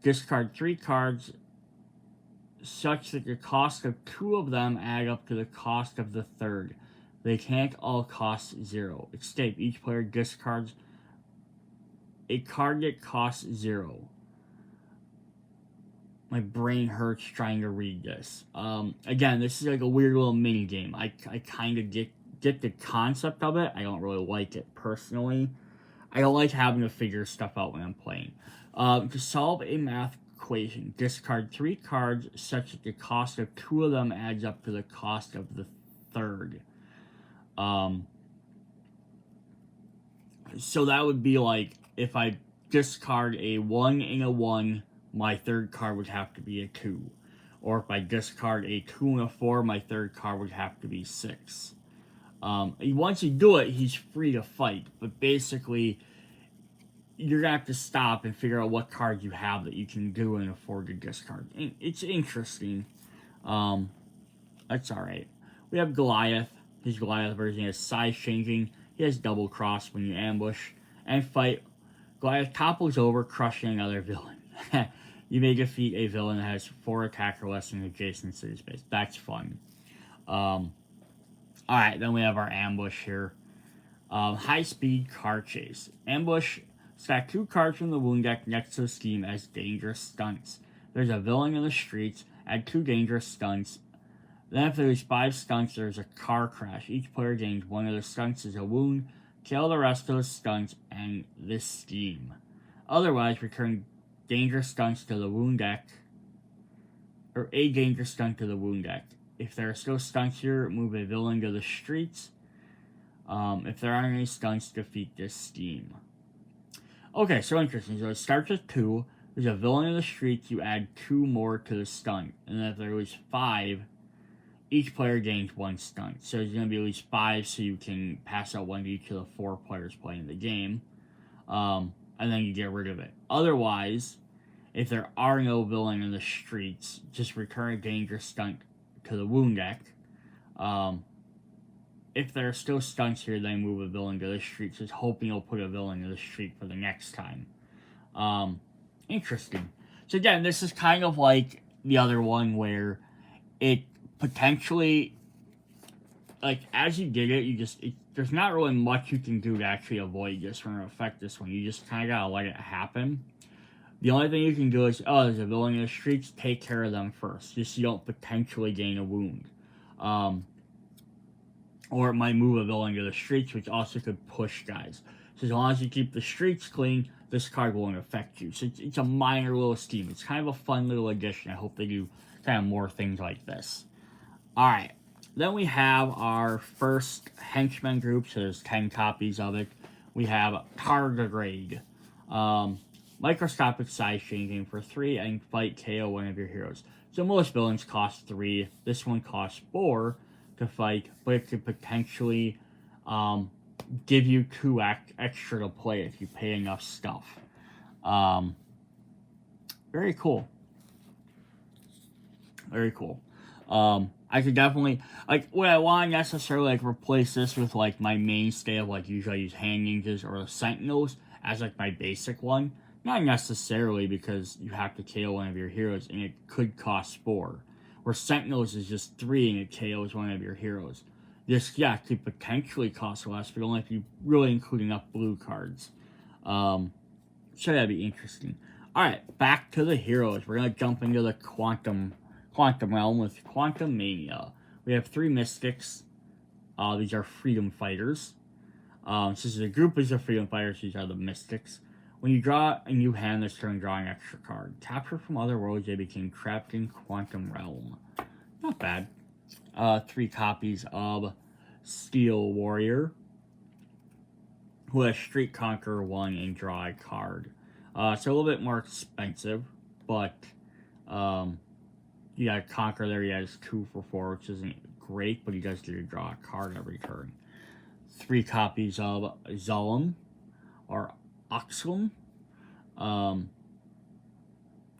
Discard 3 cards such that the cost of 2 of them add up to the cost of the third. They can't all cost 0. Escape. Each player discards a card that costs 0. My brain hurts trying to read this. Again, this is like a weird little mini game. I kind of get the concept of it. I don't really like it personally. I don't like having to figure stuff out when I'm playing. To solve a math equation, discard 3 cards such that the cost of 2 of them adds up to the cost of the third. So that would be like, if I discard a 1 and a 1, my third card would have to be a 2. Or if I discard a 2 and a 4, my third card would have to be 6. Once you do it, he's free to fight. But basically, you're going to have to stop and figure out what cards you have that you can do and afford to discard. It's interesting. That's alright. We have Goliath. His Goliath version is size changing. He has double cross when you ambush and fight. Goliath topples over, crushing another villain. You may defeat a villain that has 4 attack or less in adjacent city space. That's fun. Alright, then we have our ambush here. High speed car chase. Ambush Stack 2 cards from the wound deck next to the scheme as dangerous stunts. There's a villain in the streets, add 2 dangerous stunts. Then if there's 5 stunts, there's a car crash. Each player gains 1 of the stunts as a wound. Kill the rest of the stunts and this scheme. Otherwise, return dangerous stunts to the wound deck, or a dangerous stunt to the wound deck. If there are still stunts here, move a villain to the streets. If there aren't any stunts, defeat this scheme. Okay, so interesting. So it starts with 2. There's a villain in the streets. You add 2 more to the stunt. And then if there was 5, each player gains 1 stunt. So there's going to be at least 5, so you can pass out 1 to each of the 4 players playing the game. And then you get rid of it. Otherwise, if there are no villain in the streets, just return a dangerous stunt to the wound deck. If there are still stunts here, then move a villain to the streets, just hoping you'll put a villain in the street for the next time. Interesting. So again, this is kind of like the other one where it potentially, like, as you get it, there's not really much you can do to actually avoid this or affect this one. You just kind of gotta let it happen. The only thing you can do is, there's a villain in the streets, take care of them first, just so you don't potentially gain a wound. Or it might move a villain to the streets, which also could push guys. So as long as you keep the streets clean, this card won't affect you. So it's a minor little scheme. It's kind of a fun little addition. I hope they do kind of more things like this. Alright, then we have our first henchman group, so there's 10 copies of it. We have Tardigrade. Microscopic size changing for 3 and fight KO one of your heroes. So most villains cost 3. This one costs 4 to fight, but it could potentially give you 2 extra to play if you pay enough stuff. Very cool. Very cool. I could definitely, like, would I want to necessarily, like, replace this with, like, my mainstay of, like, usually I use hand ninjas or the sentinels as, like, my basic one? Not necessarily, because you have to KO one of your heroes, and it could cost 4. Where sentinels is just 3, and it KOs one of your heroes. This, could potentially cost less, but only if you really include enough blue cards. So that'd be interesting. Alright, back to the heroes. We're going to jump into the quantum realm with Quantumania. We have 3 mystics. These are freedom fighters. Since the group is the freedom fighters, these are the mystics. When you draw a new hand this turn, draw an extra card. Captured from other worlds, they became trapped in Quantum Realm. Not bad. 3 copies of Steel Warrior, who has Street Conqueror 1 and draw a card. It's a little bit more expensive, but you got Conqueror there. He has 2 for 4, which isn't great, but he does get to draw a card every turn. 3 copies of Zulum, or Oxlum.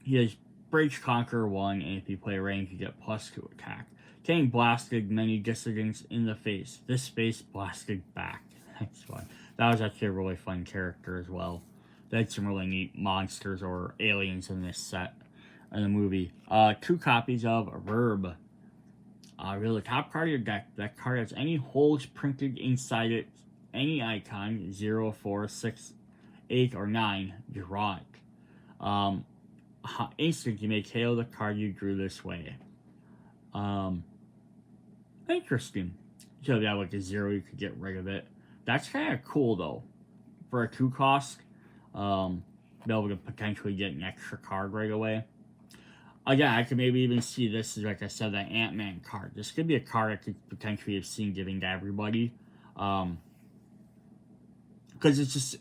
He has Bridge Conqueror 1, and if you play range, you get +2 attack. Getting blasted many dissidents in the face. This face blasted back. That's fun. That was actually a really fun character as well. They had some really neat monsters or aliens in this set, in the movie. 2 copies of Verb. Reveal the top card of your deck. That card has any holes printed inside it, any icon, 0, 4, 6, 8, or 9, draw it. Instant, you may KO the card you drew this way. Interesting. So if you have like a 0, you could get rid of it. That's kind of cool though. For a 2 cost, be able to potentially get an extra card right away. Again, I could maybe even see this as, like I said, that Ant-Man card. This could be a card I could potentially have seen giving to everybody. Because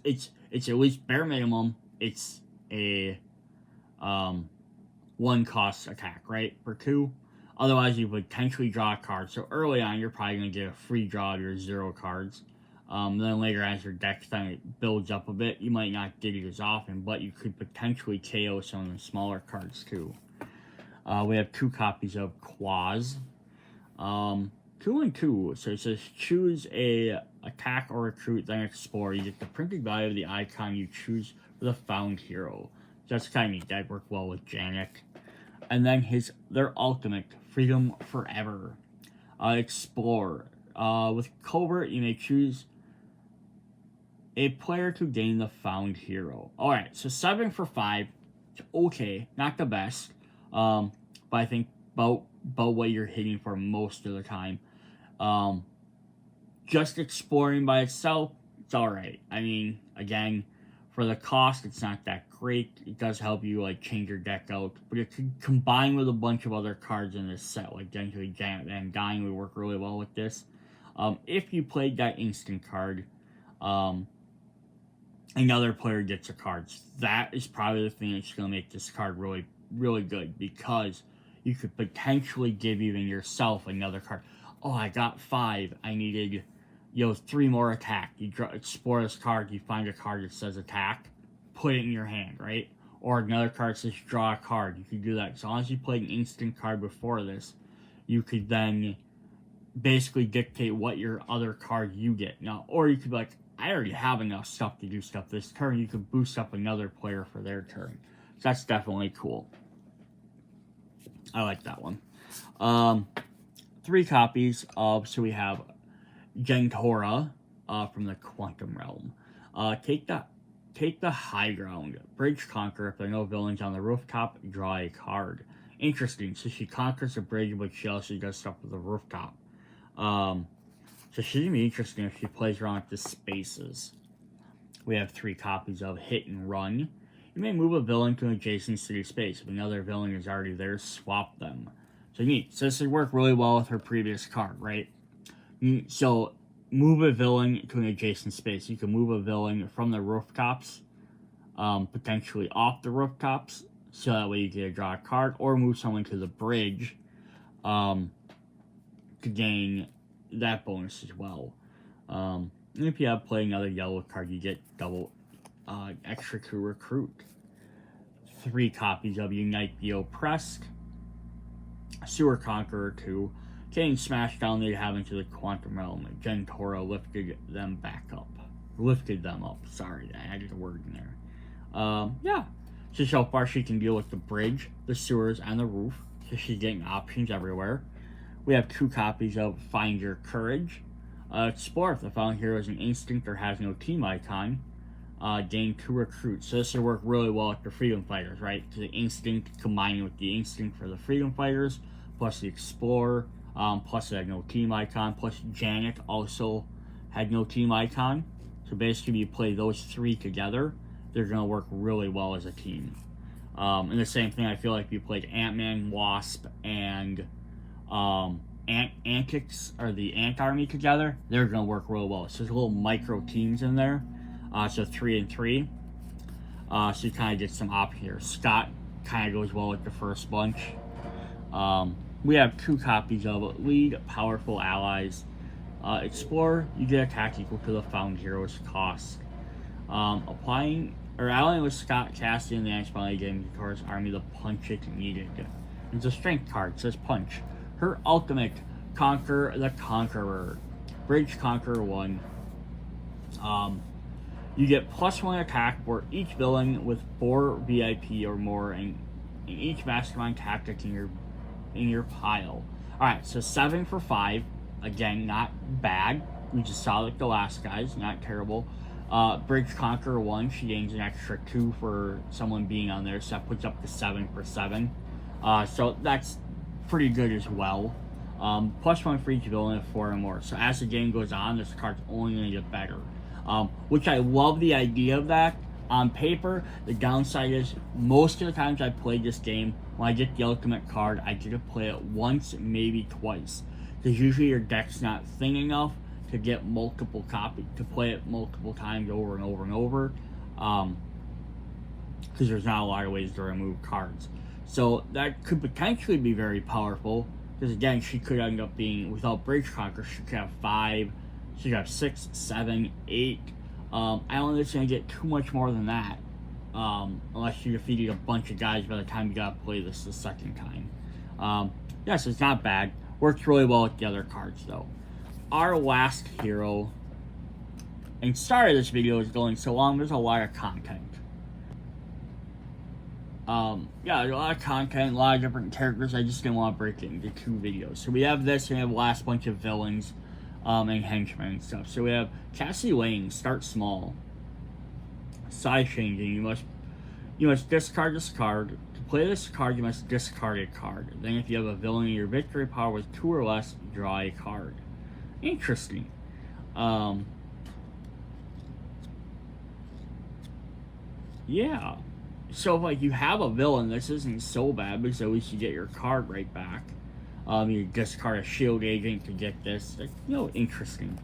it's at least bare minimum, it's a 1 cost attack, right? For 2. Otherwise, you potentially draw a card. So early on, you're probably going to get a free draw of your 0 cards. Then later, as your deck kind of builds up a bit, you might not get it as often, but you could potentially KO some of the smaller cards too. We have 2 copies of Quaz. 2 and 2. So it says choose a attack or recruit, then explore. You get the printed value of the icon you choose for the found hero. That's kind of neat. That worked well with Janek. And then their ultimate, Freedom Forever. Explore. With Covert, you may choose a player to gain the found hero. Alright, so 7 for 5. Okay, not the best. But I think about what you're hitting for most of the time. Just exploring by itself, it's alright. I mean, again, for the cost, it's not that great. It does help you like change your deck out, but it could combine with a bunch of other cards in this set, like Gently Janet and Dying would work really well with this. If you played that instant card, another player gets a card. That is probably the thing that's going to make this card really, really good, because you could potentially give even yourself another card. Oh, I got 5. I needed, 3 more attack. You explore this card, you find a card that says attack, put it in your hand, right? Or another card says draw a card. You could do that. As long as you played an instant card before this, you could then basically dictate what your other card you get. Now, or you could be like, I already have enough stuff to do stuff this turn. You could boost up another player for their turn. So that's definitely cool. I like that one. 3 copies of, so we have Gentora from the Quantum Realm. Take the high ground. Bridge Conqueror. If there are no villains on the rooftop, draw a card. Interesting. So she conquers the bridge, but she also does stuff with the rooftop. So she's going to be interesting if she plays around with the spaces. We have 3 copies of Hit and Run. You may move a villain to an adjacent city space. If another villain is already there, swap them. So neat. So this would work really well with her previous card, right? So move a villain to an adjacent space. You can move a villain from the rooftops, potentially off the rooftops, so that way you get to draw a card, or move someone to the bridge to gain that bonus as well. And if you have played another yellow card, you get double extra to recruit. 3 copies of Unite the Oppressed. Sewer Conqueror 2. Getting smashed down, they have into the Quantum Realm. Gentora lifted them up. Sorry, I added a word in there. Yeah. So far she can deal with the bridge, the sewers, and the roof. So she's getting options everywhere. We have 2 copies of Find Your Courage. Explore. If the found hero is an instinct or has no team icon, gain 2 recruits. So this will work really well with the Freedom Fighters, right? So the instinct combining with the instinct for the Freedom Fighters, plus the Explorer, plus it had no team icon, plus Janet also had no team icon. So basically, if you play those 3 together, they're going to work really well as a team. And the same thing, I feel like if you played Ant-Man, Wasp, and Antics, or the Ant Army together, they're going to work real well. So there's little micro teams in there. So 3 and 3. So you kind of get some options here. Scott kind of goes well with the first bunch. We have 2 copies of Lead Powerful Allies. Explore, you get attack equal to the found hero's cost. Applying or allying with Scott, casting the Antics getting Victoria's army the punch it needed. It's a strength card, it says punch. Her ultimate, Conquer the Conqueror. Bridge Conqueror 1. You get +1 attack for each villain with 4 VIP or more, and each Mastermind tactic in your pile. Alright, so 7 for 5. Again, not bad. We just saw like the last guys, not terrible. Bridge Conqueror 1, she gains an extra 2 for someone being on there, so that puts up to 7 for 7. So that's pretty good as well. +1 for each villain of 4 or more. So as the game goes on, this card's only going to get better. Which I love the idea of that. On paper, the downside is most of the times I play this game, when I get the ultimate card, I get to play it once, maybe twice. Because usually your deck's not thin enough to get multiple copies, to play it multiple times over and over and over. Because there's not a lot of ways to remove cards. So that could potentially be very powerful. Because again, she could end up being, without Bridge Conqueror, she could have 5, she could have 6, 7, 8. I don't think it's going to get too much more than that. Unless you defeated a bunch of guys by the time you got to play this the second time. Yes, it's not bad. Works really well with the other cards, though. Our last hero, and sorry this video is going so long, there's a lot of content. Yeah, there's a lot of content, a lot of different characters. I just didn't want to break it into 2 videos. So we have this, and we have the last bunch of villains. and henchmen and stuff. So we have Cassie Lane, start small. Size changing, you must discard this card. To play this card, you must discard a card. Then if you have a villain in your victory power with 2 or less, draw a card. Interesting. Yeah. So if like you have a villain, this isn't so bad because at least you get your card right back. You discard a shield agent to get this. Like, interesting.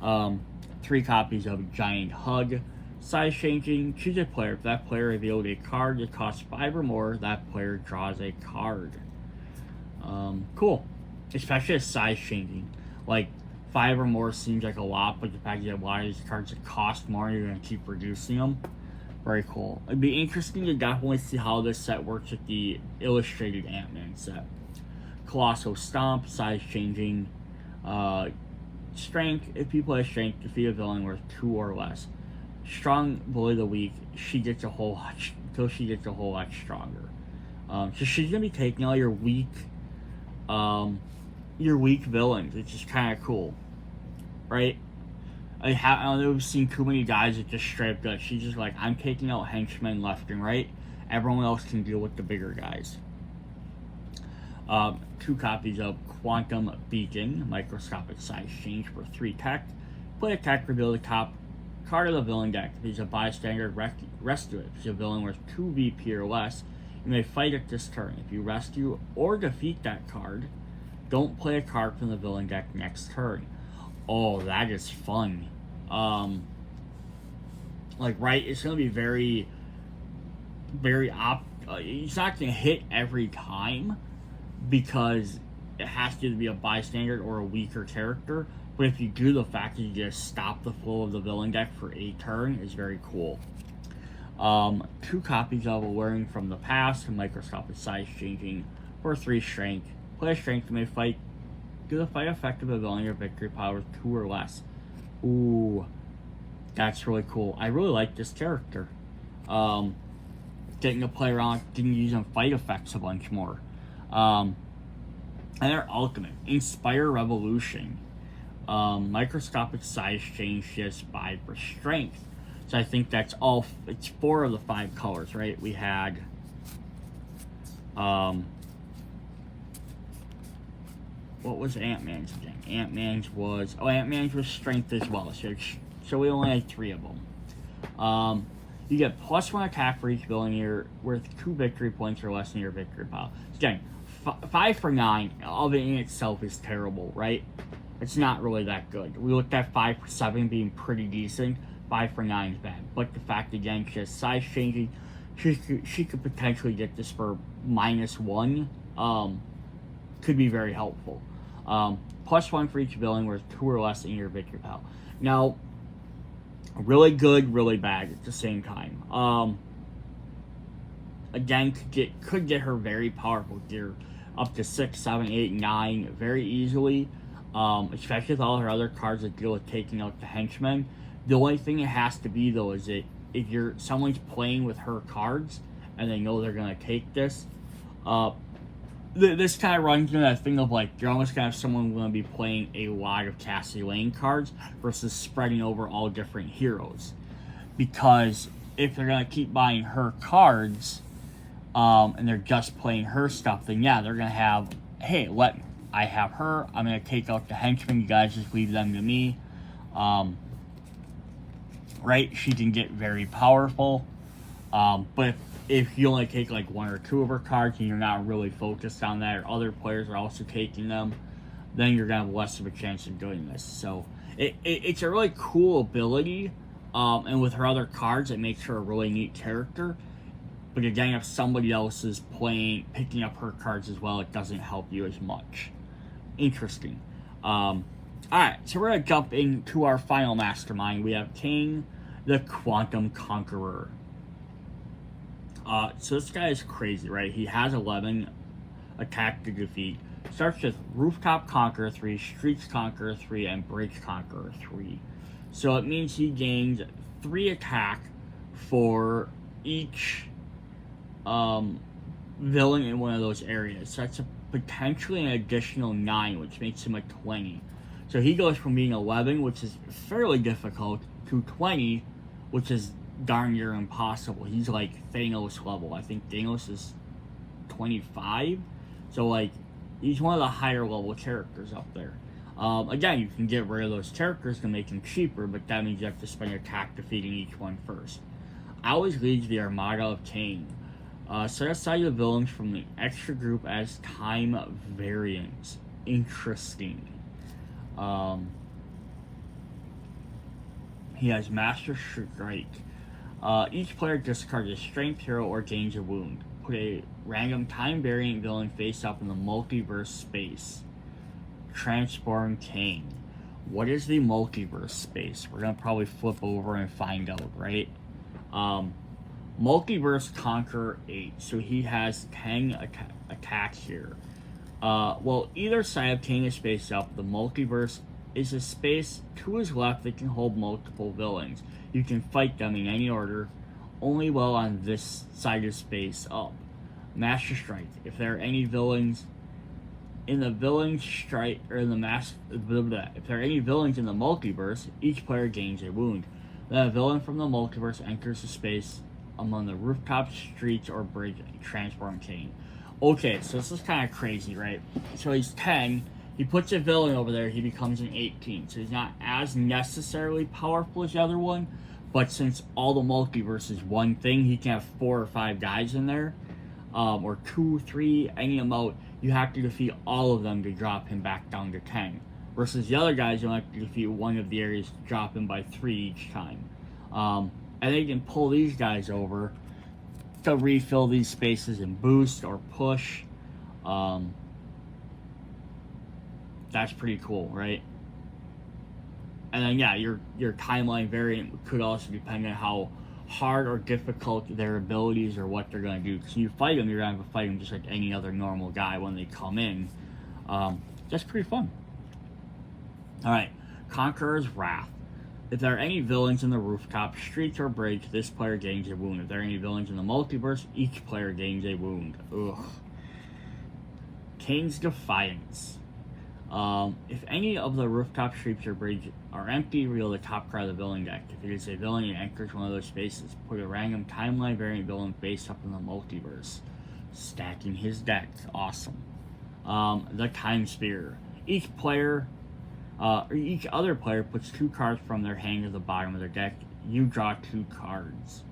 3 copies of Giant Hug. Size changing, choose a player. If that player revealed a card that costs 5 or more, that player draws a card. Cool. Especially a size changing. Like, 5 or more seems like a lot, but the fact that you have a lot of these cards that cost more, you're going to keep reducing them. Very cool. It'd be interesting to definitely see how this set works with the illustrated Ant-Man set. Colossal Stomp, size changing. Strength, if you play Strength, defeat a villain worth 2 or less. Strong, bully the weak, she gets a whole lot stronger. So she's gonna be taking all your weak villains, which is kind of cool, right? I don't know if I've seen too many guys that just straight up does. She's just like, I'm taking out henchmen left and right. Everyone else can deal with the bigger guys. 2 copies of Quantum Beacon, microscopic size change for 3 tech. Play a tech, reveal the top card of the villain deck. If he's a bystander, rescue it. If he's a villain worth 2 VP or less, you may fight it this turn. If you rescue or defeat that card, don't play a card from the villain deck next turn. Oh, that is fun. Right, it's going to be very, very it's not going to hit every time because it has to be a bystander or a weaker character. But if you do, the fact that you just stop the flow of the villain deck for a turn is very cool. 2 copies of Alluring from the Past, microscopic size changing for 3 strength. Play a strength to make fight. Do the fight effect of a villain your victory power 2 or less. Ooh, that's really cool. I really like this character. Getting to play around, getting to use them fight effects a bunch more. And their ultimate, Inspire Revolution. Microscopic size change just 5 for strength. So I think that's all. It's 4 of the 5 colors, right? We had what was Ant-Man's again? Ant-Man's was strength as well. So we only had 3 of them. You get +1 attack for each villain here, worth 2 victory points or less in your victory pile. So again, 5 for 9 of it in itself is terrible, right? It's not really that good. We looked at 5 for 7 being pretty decent. 5 for 9 is bad. But the fact, again, she has size changing. She could potentially get this for -1. Could be very helpful. +1 for each villain worth 2 or less in your victory pile. Now, really good, really bad at the same time. Again, could get her very powerful gear up to 6, 7, 8, 9 very easily. Especially with all her other cards that deal with taking out the henchmen. The only thing it has to be, though, is that if someone's playing with her cards and they know they're going to take this, this kind of runs into that thing of like, you're almost going to have someone going to be playing a lot of Cassie Lane cards versus spreading over all different heroes. Because if they're going to keep buying her cards and they're just playing her stuff, then yeah, they're going to have, hey, I have her, I'm going to take out the henchmen, you guys just leave them to me. Right, she can get very powerful. But if you only take like 1 or 2 of her cards and you're not really focused on that, or other players are also taking them, then you're going to have less of a chance of doing this. So it's a really cool ability. And with her other cards, it makes her a really neat character. But again, if somebody else is picking up her cards as well, it doesn't help you as much. Interesting. Alright, so we're going to jump into our final mastermind. We have King, the Quantum Conqueror. So this guy is crazy, right? He has 11 attack to defeat. Starts with Rooftop Conqueror 3, Streets Conqueror 3, and Bridge Conqueror 3. So it means he gains 3 attack for each villain in one of those areas. So that's potentially an additional 9, which makes him a 20. So he goes from being 11, which is fairly difficult, to 20, which is darn near impossible. He's like Thanos level. I think Thanos is 25. So like, he's one of the higher level characters up there. Again, you can get rid of those characters to make them cheaper, but that means you have to spend your attack defeating each one first. Always leads the Armada of Cain. Set aside the villains from the extra group as time variants. Interesting. He has Master Strike. Each player discards a strength hero or gains a wound. Put a random time variant villain face up in the multiverse space. Transform King. What is the multiverse space? We're gonna probably flip over and find out, right? Multiverse Conqueror 8. So he has 10 attacks here. Well, either side of King is spaced up. The multiverse is a space to his left that can hold multiple villains. You can fight them in any order, only while on this side of space up. Master Strike. If there are any villains in the villain strike or in the if there are any villains in the multiverse, each player gains a wound. Then a villain from the multiverse enters the space among the rooftops, streets, or bridge. Transform King. Okay, so this is kind of crazy, right? So he's 10. He puts a villain over there. He becomes an 18. So he's not as necessarily powerful as the other one. But since all the multiverse is one thing, he can have 4 or 5 guys in there. Or 2, 3, any amount. You have to defeat all of them to drop him back down to 10. Versus the other guys, you have to defeat one of the areas to drop him by 3 each time. And then you can pull these guys over to refill these spaces and boost or push. That's pretty cool, right? And then yeah, your timeline variant could also depend on how hard or difficult their abilities or what they're going to do. Because you fight them, you're going to have to fight them just like any other normal guy when they come in. That's pretty fun. Alright, Conqueror's Wrath. If there are any villains in the rooftop, streets, or bridge, this player gains a wound. If there are any villains in the multiverse, each player gains a wound. Ugh. Kane's Defiance. If any of the rooftop, streets, or bridge are empty, reveal the top card of the villain deck. If it is a villain and enters one of those spaces, put a random timeline variant villain face up in the multiverse. Stacking his deck. Awesome. The Time Spear. Each other player puts 2 cards from their hand to the bottom of their deck. You draw 2 cards.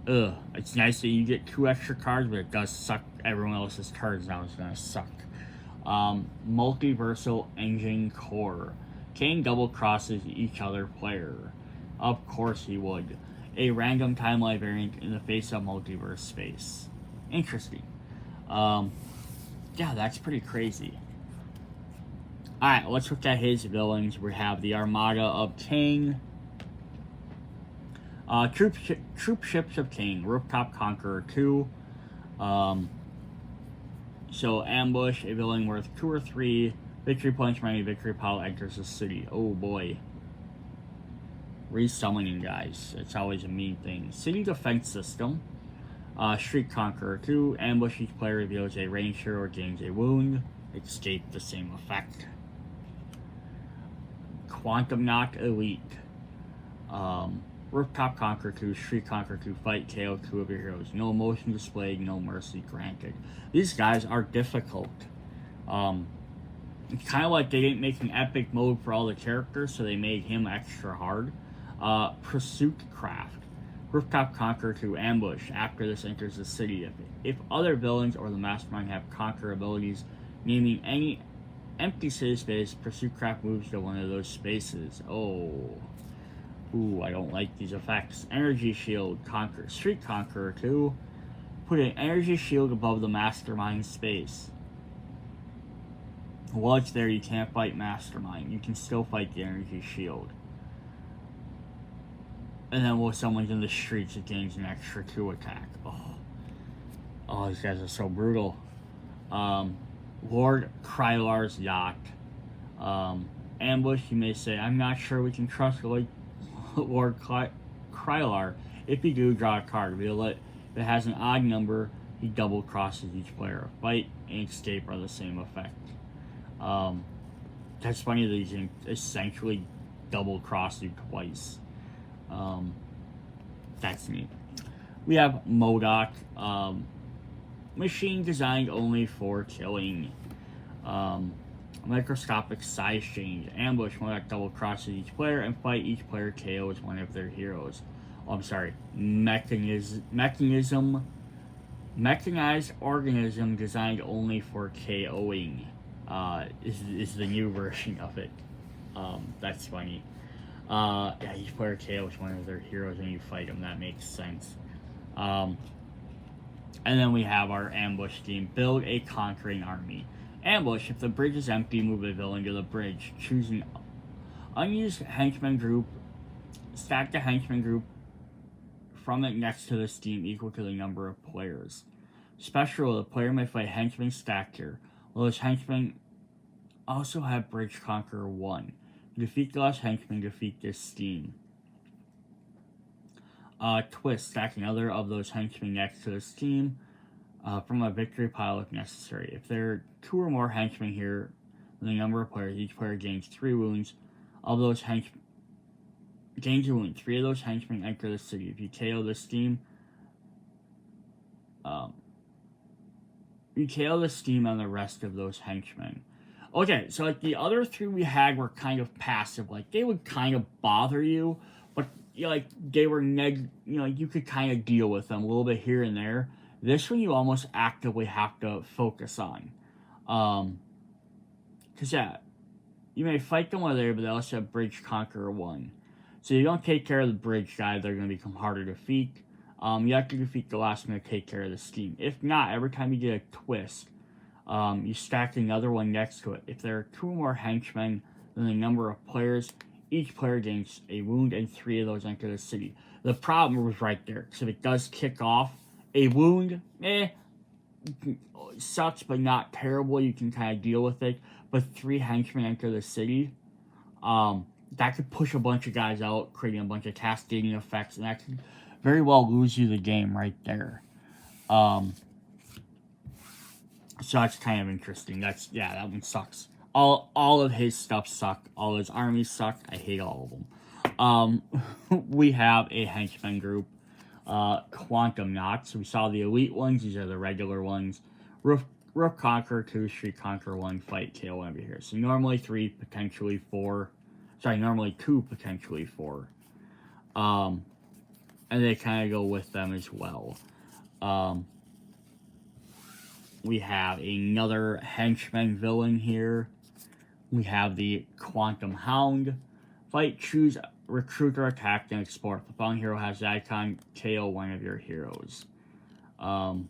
It's nice that you get 2 extra cards, but it does suck everyone else's cards now. It's gonna suck. Multiversal Engine Core. Kane double crosses each other player. Of course he would. A random timeline variant in the face of multiverse space. Interesting. Yeah, that's pretty crazy. Alright, let's look at his villains. We have the Armada of Cain. Troop Ships of Cain. Rooftop Conqueror 2. So, Ambush, a villain worth 2 or 3. Victory Punch, many Victory Pile enters the city. Oh boy. Resummoning, guys. It's always a mean thing. City Defense System. Street Conqueror 2. Ambush, each player reveals a ranger or gains a wound. Escape, the same effect. Quantum Knock Elite. Rooftop Conqueror 2, Street Conqueror 2, fight, KO 2 of your heroes. No emotion displayed, no mercy granted. These guys are difficult. It's kind of like they didn't make an epic mode for all the characters, so they made him extra hard. Pursuit Craft. Rooftop Conqueror 2, Ambush. After this enters the city. If other villains or the Mastermind have Conquer abilities, naming any empty city space, Pursuit Craft moves to one of those spaces. Oh. Ooh, I don't like these effects. Energy Shield, Street Conqueror 2. Put an energy shield above the Mastermind space. While it's there, you can't fight Mastermind. You can still fight the energy shield. And then while someone's in the streets, it gains an extra 2 attack. Oh, these guys are so brutal. Lord Krylar's Yacht. Ambush, you may say, I'm not sure we can trust Lord Krylar. If you do, draw a card. Reveal it. If it has an odd number, he double crosses each player. Fight and escape are the same effect. That's funny that you can essentially double cross you twice. That's neat. We have Modok, machine designed only for killing. Microscopic size change. Ambush, Modok double crosses each player and fight each player KOs one of their heroes. Oh, I'm sorry. Mechanized organism designed only for KOing. Is the new version of it. That's funny. Yeah, each player KOs one of their heroes when you fight them. That makes sense. And then we have our ambush scheme. Build a conquering army. Ambush. If the bridge is empty, move a villain to the bridge. Choose an unused henchman group. Stack the henchman group from it next to the steam equal to the number of players. Special. The player may fight henchmen stacked here. Those henchmen also have Bridge Conqueror 1. Defeat the last henchman, defeat this steam. Twist. Stack another of those henchmen next to the steam from a victory pile if necessary. If there are 2 or more henchmen here, the number of players, each player gains 3 wounds. Of those henchmen, gains a wound. 3 of those henchmen enter the city. If you KO the steam, you KO the steam on the rest of those henchmen. Okay, so like the other 3 we had were kind of passive. Like they would kind of bother you, but you know, like they were you could kind of deal with them a little bit here and there. This one you almost actively have to focus on. Because yeah, you may fight them while there, but they also have Bridge Conqueror 1. So you don't take care of the bridge guy, they're going to become harder to defeat. You have to defeat the last one to take care of the steam. If not, every time you get a twist, you stack another one next to it. If there are 2 or more henchmen than the number of players, each player gains a wound and 3 of those enter the city. The problem was right there, because if it does kick off, a wound, sucks but not terrible, you can kind of deal with it. But 3 henchmen enter the city, that could push a bunch of guys out, creating a bunch of cascading effects, and that could very well lose you the game right there. So that's kind of interesting. That one sucks. All of his stuff suck. All his armies suck. I hate all of them. We have a henchman group, Quantum Knots. So we saw the elite ones. These are the regular ones. Roof Conqueror 2, Street Conqueror 1, Fight KO over here. So normally 3, potentially 4. Sorry, normally 2, potentially 4. And they kind of go with them as well. We have another henchman villain here. We have the Quantum Hound. Fight, choose, recruit, or attack, then explore. If the following hero has the icon, KO one of your heroes. So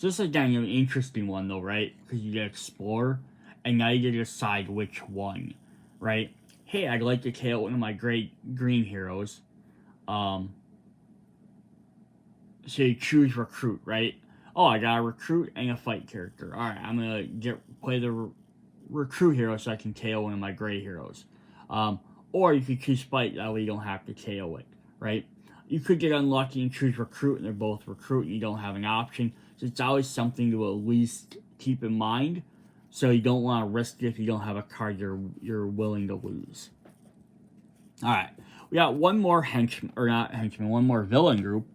this is again an interesting one though, right? Because you get explore, and now you get to decide which one, right? Hey, I'd like to KO one of my great green heroes. So you choose recruit, right? Oh, I got a recruit and a fight character. Alright, I'm gonna play the recruit hero so I can KO one of my gray heroes. Or you could choose fight, that way you don't have to KO it, right? You could get unlucky and choose recruit, and they're both recruit, and you don't have an option. So it's always something to at least keep in mind. So you don't want to risk it if you don't have a card you're willing to lose. Alright, we got one more one more villain group.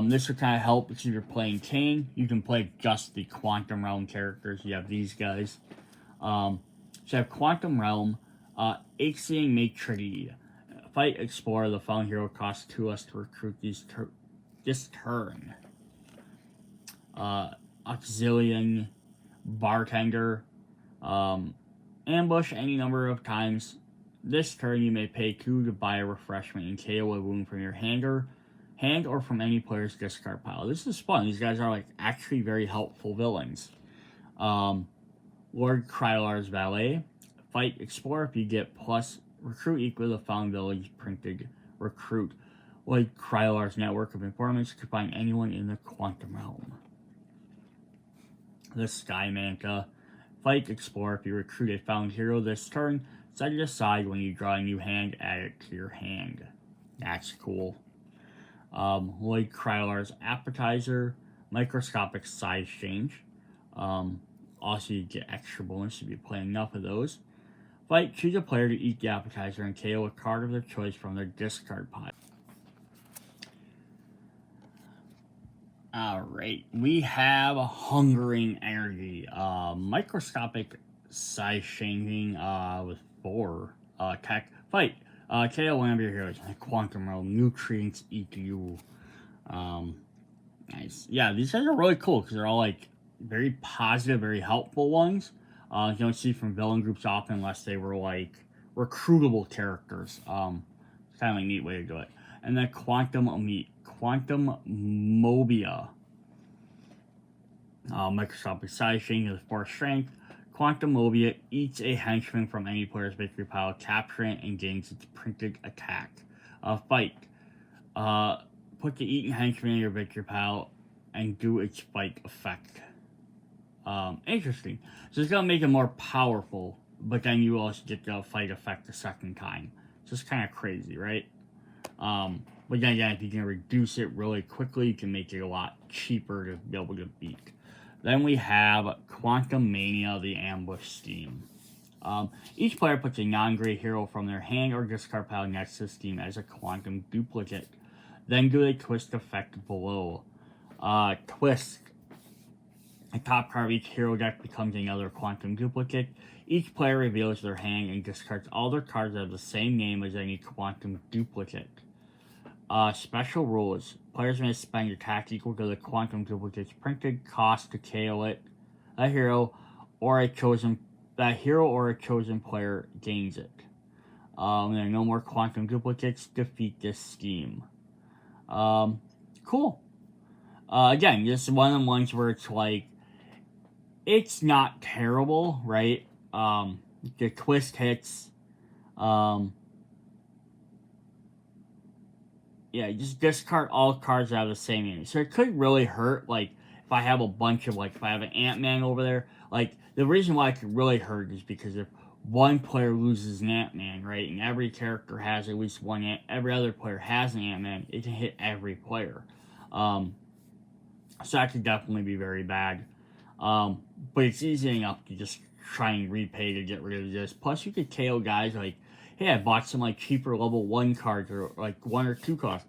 This would kind of help because if you're playing King, you can play just the Quantum Realm characters. You have these guys. So you have Quantum Realm, Axiom Matrix. Fight, explore. The following hero costs 2 less to recruit this turn. Auxilian Bartender. Ambush any number of times. This turn you may pay 2 to buy a refreshment and KO a wound from your hand or from any player's discard pile. This is fun. These guys are like actually very helpful villains. Lord Krylar's Valet. Fight, explore. If you get plus recruit equal to the found village printed recruit. Lord Krylar's network of informants to find anyone in the Quantum Realm. The Sky Manta. Fight, explore. If you recruit a found hero this turn, set it aside. When you draw a new hand, add it to your hand. That's cool. Lloyd Krylar's Appetizer. Microscopic size change. Also, you get extra bonus if you play enough of those. Fight, choose a player to eat the appetizer and KO a card of their choice from their discard pile. Alright, we have Hungering Energy. Microscopic size changing with 4 tech. Fight, KO one of your heroes. Quantum Realm, nutrients eat you. Nice. Yeah, these guys are really cool because they're all like very positive, very helpful ones. You don't see from villain groups often unless they were like recruitable characters. It's kind of a neat way to do it. And then Quantumania. Microscopic size change with 4 strength. Quantumania eats a henchman from any player's victory pile, capturing it and gains its printed attack. Fight. Put the eaten henchman in your victory pile and do its fight effect. Interesting. So it's gonna make it more powerful, but then you also get the fight effect the second time. So it's kind of crazy, right? But then again, if you can reduce it really quickly, you can make it a lot cheaper to be able to beat. Then we have Quantumania, the ambush scheme. Each player puts a non-gray hero from their hand or discard pile next to the scheme as a quantum duplicate. Then do a twist effect below. Twist. A top card of each hero deck becomes another quantum duplicate. Each player reveals their hand and discards all their cards that have the same name as any quantum duplicate. Special rules. Players may spend attack equal to the quantum duplicate's printed cost to KO it. A hero or a chosen player gains it. There are no more quantum duplicates. Defeat this scheme. Cool. Again, this is one of the ones where it's like, it's not terrible, right? The twist hits. Yeah, just discard all cards out of the same name. So it could really hurt, like, if I have a bunch of, like, if I have an Ant-Man over there, like, the reason why it could really hurt is because if one player loses an Ant-Man, right, and every character has at least one, every other player has an Ant-Man, it can hit every player. So that could definitely be very bad. But it's easy enough to just try and repay to get rid of this. Plus, you could KO guys like, hey, I bought some like cheaper level 1 cards or like 1 or 2 cards,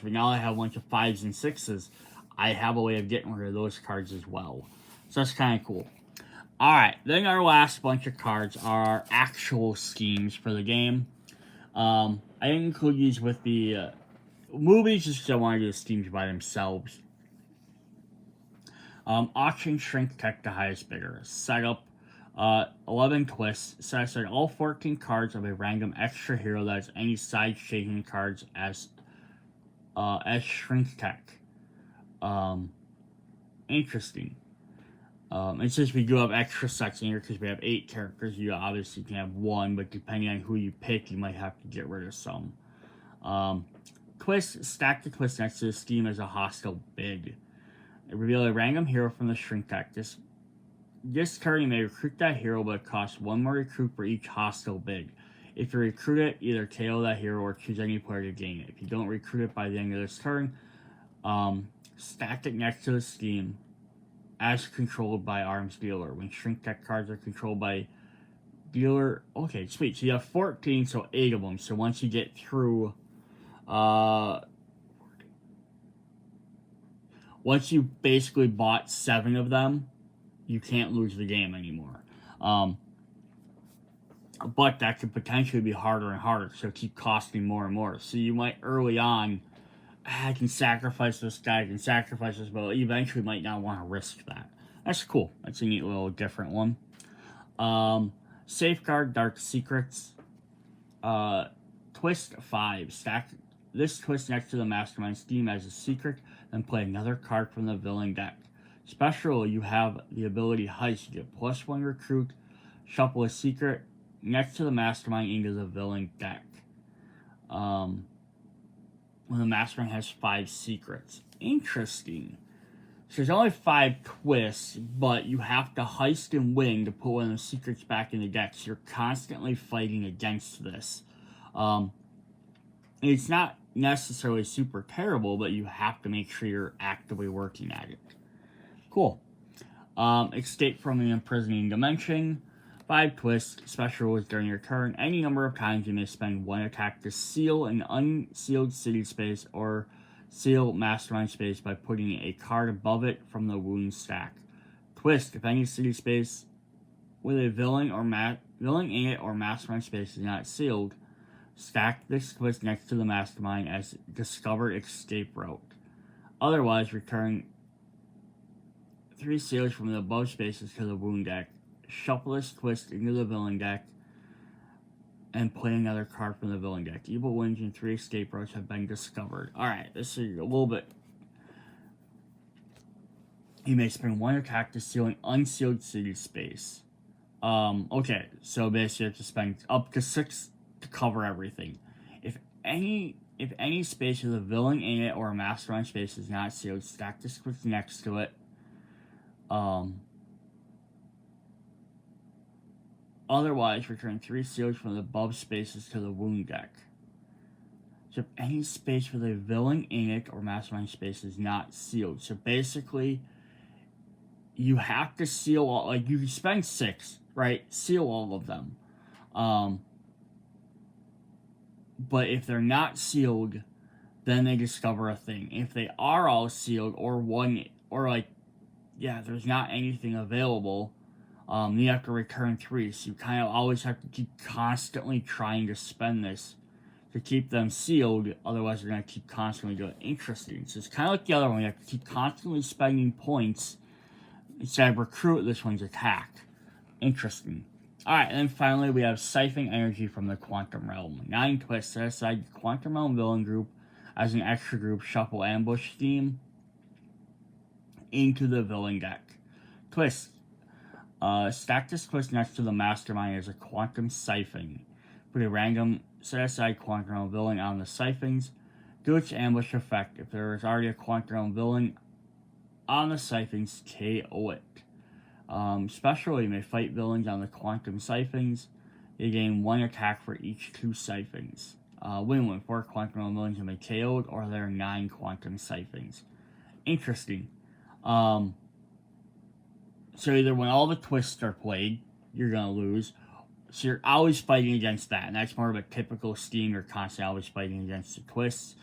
but now I have a bunch of 5s and 6s. I have a way of getting rid of those cards as well. So that's kind of cool. Alright, then our last bunch of cards are actual schemes for the game. I didn't include these with the movies just because I wanted to do the schemes by themselves. Auction Shrink Tech the highest bidder. Setup 11 twists. Set aside all 14 cards of a random extra hero that has any side changing cards as Shrink Tech. Interesting. And since we do have extra sets in here because we have 8 characters, you obviously can have 1, but depending on who you pick, you might have to get rid of some. Twist. Stack the twist next to the scheme as a hostile bid. Reveal a random hero from the Shrink Tech. This turn, you may recruit that hero, but it costs 1 more recruit for each hostile bid. If you recruit it, either KO that hero or choose any player to gain it. If you don't recruit it by the end of this turn, stack it next to the scheme as controlled by Arms Dealer. When Shrink Tech cards are controlled by Dealer... Okay, sweet. So you have 14, so 8 of them. So once you get through... once you basically bought 7 of them, you can't lose the game anymore. But that could potentially be harder and harder, so keep costing more and more. So you might early on, I can sacrifice this guy, I can sacrifice this, but eventually might not want to risk that. That's cool. That's a neat little different one. Safeguard Dark Secrets. Twist 5. Stack this twist next to the Masterminds scheme as a secret, then play another card from the villain deck. Special, you have the ability Heist. You get +1 recruit, shuffle a secret next to the Mastermind into the villain deck. When the Mastermind has 5 secrets. Interesting. So there's only 5 twists, but you have to heist and win to put one of the secrets back in the deck. So you're constantly fighting against this. It's not necessarily super terrible, but you have to make sure you're actively working at it. Cool. Escape from the imprisoning dimension. 5 twists. Special rules during your turn. Any number of times you may spend 1 attack to seal an unsealed city space or seal mastermind space by putting a card above it from the wound stack. Twist. If any city space with a villain in it or mastermind space is not sealed, stack this twist next to the mastermind as discovered escape route. Otherwise, return 3 seals from the above spaces to the wound deck. Shuffle this twist into the villain deck and play another card from the villain deck. Evil wings and 3 escape routes have been discovered. Alright, this is a little bit. You may spend 1 attack to seal an unsealed city space. Okay, so basically you have to spend up to 6 to cover everything. If any space with a villain in it or a mastermind space is not sealed, stack this twist next to it. Otherwise, return 3 seals from the above spaces to the wound deck. So if any space with a villain in it or mastermind space is not sealed. So basically, you have to seal all, like you spend 6, right? Seal all of them. But if they're not sealed, then they discover a thing. If they are all sealed there's not anything available, you have to return 3. So you kind of always have to keep constantly trying to spend this to keep them sealed. Otherwise, you're going to keep constantly doing it. Interesting. So it's kind of like the other one. You have to keep constantly spending points instead of recruit. This one's attack. Interesting. Alright, and then finally we have Siphon Energy from the Quantum Realm. 9 twists. Set aside the Quantum Realm villain group as an extra group. Shuffle ambush theme into the villain deck. Twist. Stack this twist next to the mastermind as a quantum siphon. Put a random set aside quantum realm villain on the siphons. Do its ambush effect. If there is already a quantum realm villain on the siphons, KO it. Special, you may fight villains on the quantum siphons. You gain 1 attack for each 2 siphons. When 4 quantum realm villains have been KO'd, or there are 9 quantum siphons. Interesting. So either when all the twists are played, you're going to lose. So you're always fighting against that. And that's more of a typical scheme. You're constantly always fighting against the twists.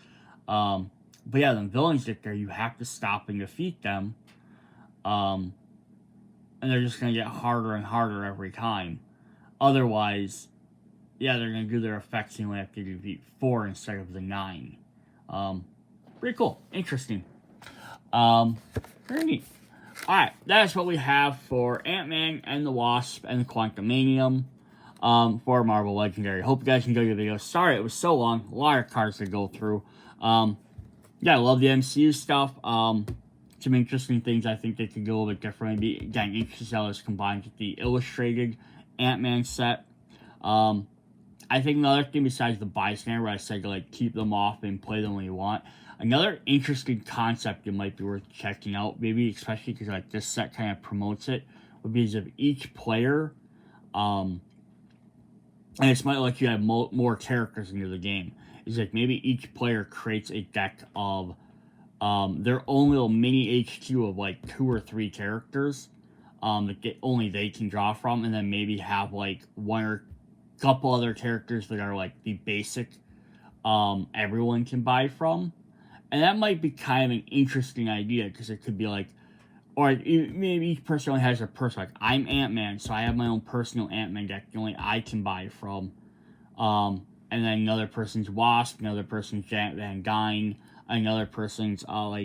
But yeah, the villains get there. You have to stop and defeat them. And they're just going to get harder and harder every time. Otherwise, yeah, they're going to do their effects and you only have to defeat 4 instead of the 9. Pretty cool. Interesting. Very neat. Alright, that's what we have for Ant-Man and the Wasp and the Quantumania for Marvel Legendary. Hope you guys enjoyed the video. Sorry it was so long. A lot of cards to go through. Yeah, I love the MCU stuff. Some interesting things I think they could go a little bit differently. Again, interesting how this combines with the illustrated Ant-Man set. I think another thing besides the bystander, where I said to like keep them off and play them when you want. Another interesting concept that might be worth checking out, maybe especially because like this set kind of promotes it, would be as if each player, and this might let you have more characters into the game. Is like maybe each player creates a deck of their own little mini HQ of like 2 or 3 characters that only they can draw from, and then maybe have like 1 or couple other characters that are like the basic everyone can buy from. And that might be kind of an interesting idea, because it could be like, or maybe each person only has a person. Like, I'm Ant-Man, so I have my own personal Ant-Man deck that only I can buy from. And then another person's Wasp, another person's Janet Van Dyne, another person's, Gentora.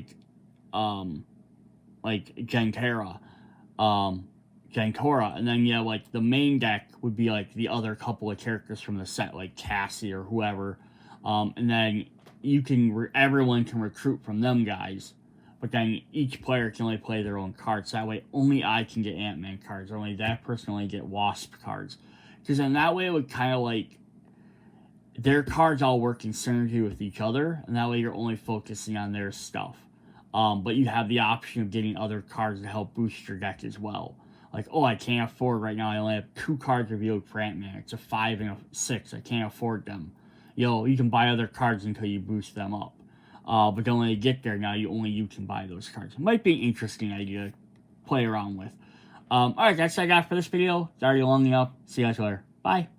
And then, yeah, like, the main deck would be, like, the other couple of characters from the set, like Cassie or whoever. And then everyone can recruit from them guys, but then each player can only play their own cards. That way, only I can get Ant-Man cards, or only that person only get Wasp cards. Because then that way it would kind of like their cards all work in synergy with each other, and that way you're only focusing on their stuff. But you have the option of getting other cards to help boost your deck as well. Like, oh, I can't afford right now. I only have 2 cards revealed for Ant-Man. It's a 5 and a 6. I can't afford them. You can buy other cards until you boost them up. But then when you get there, now you can buy those cards. It might be an interesting idea to play around with. Alright, that's what I got for this video. It's already long enough. See you guys later. Bye.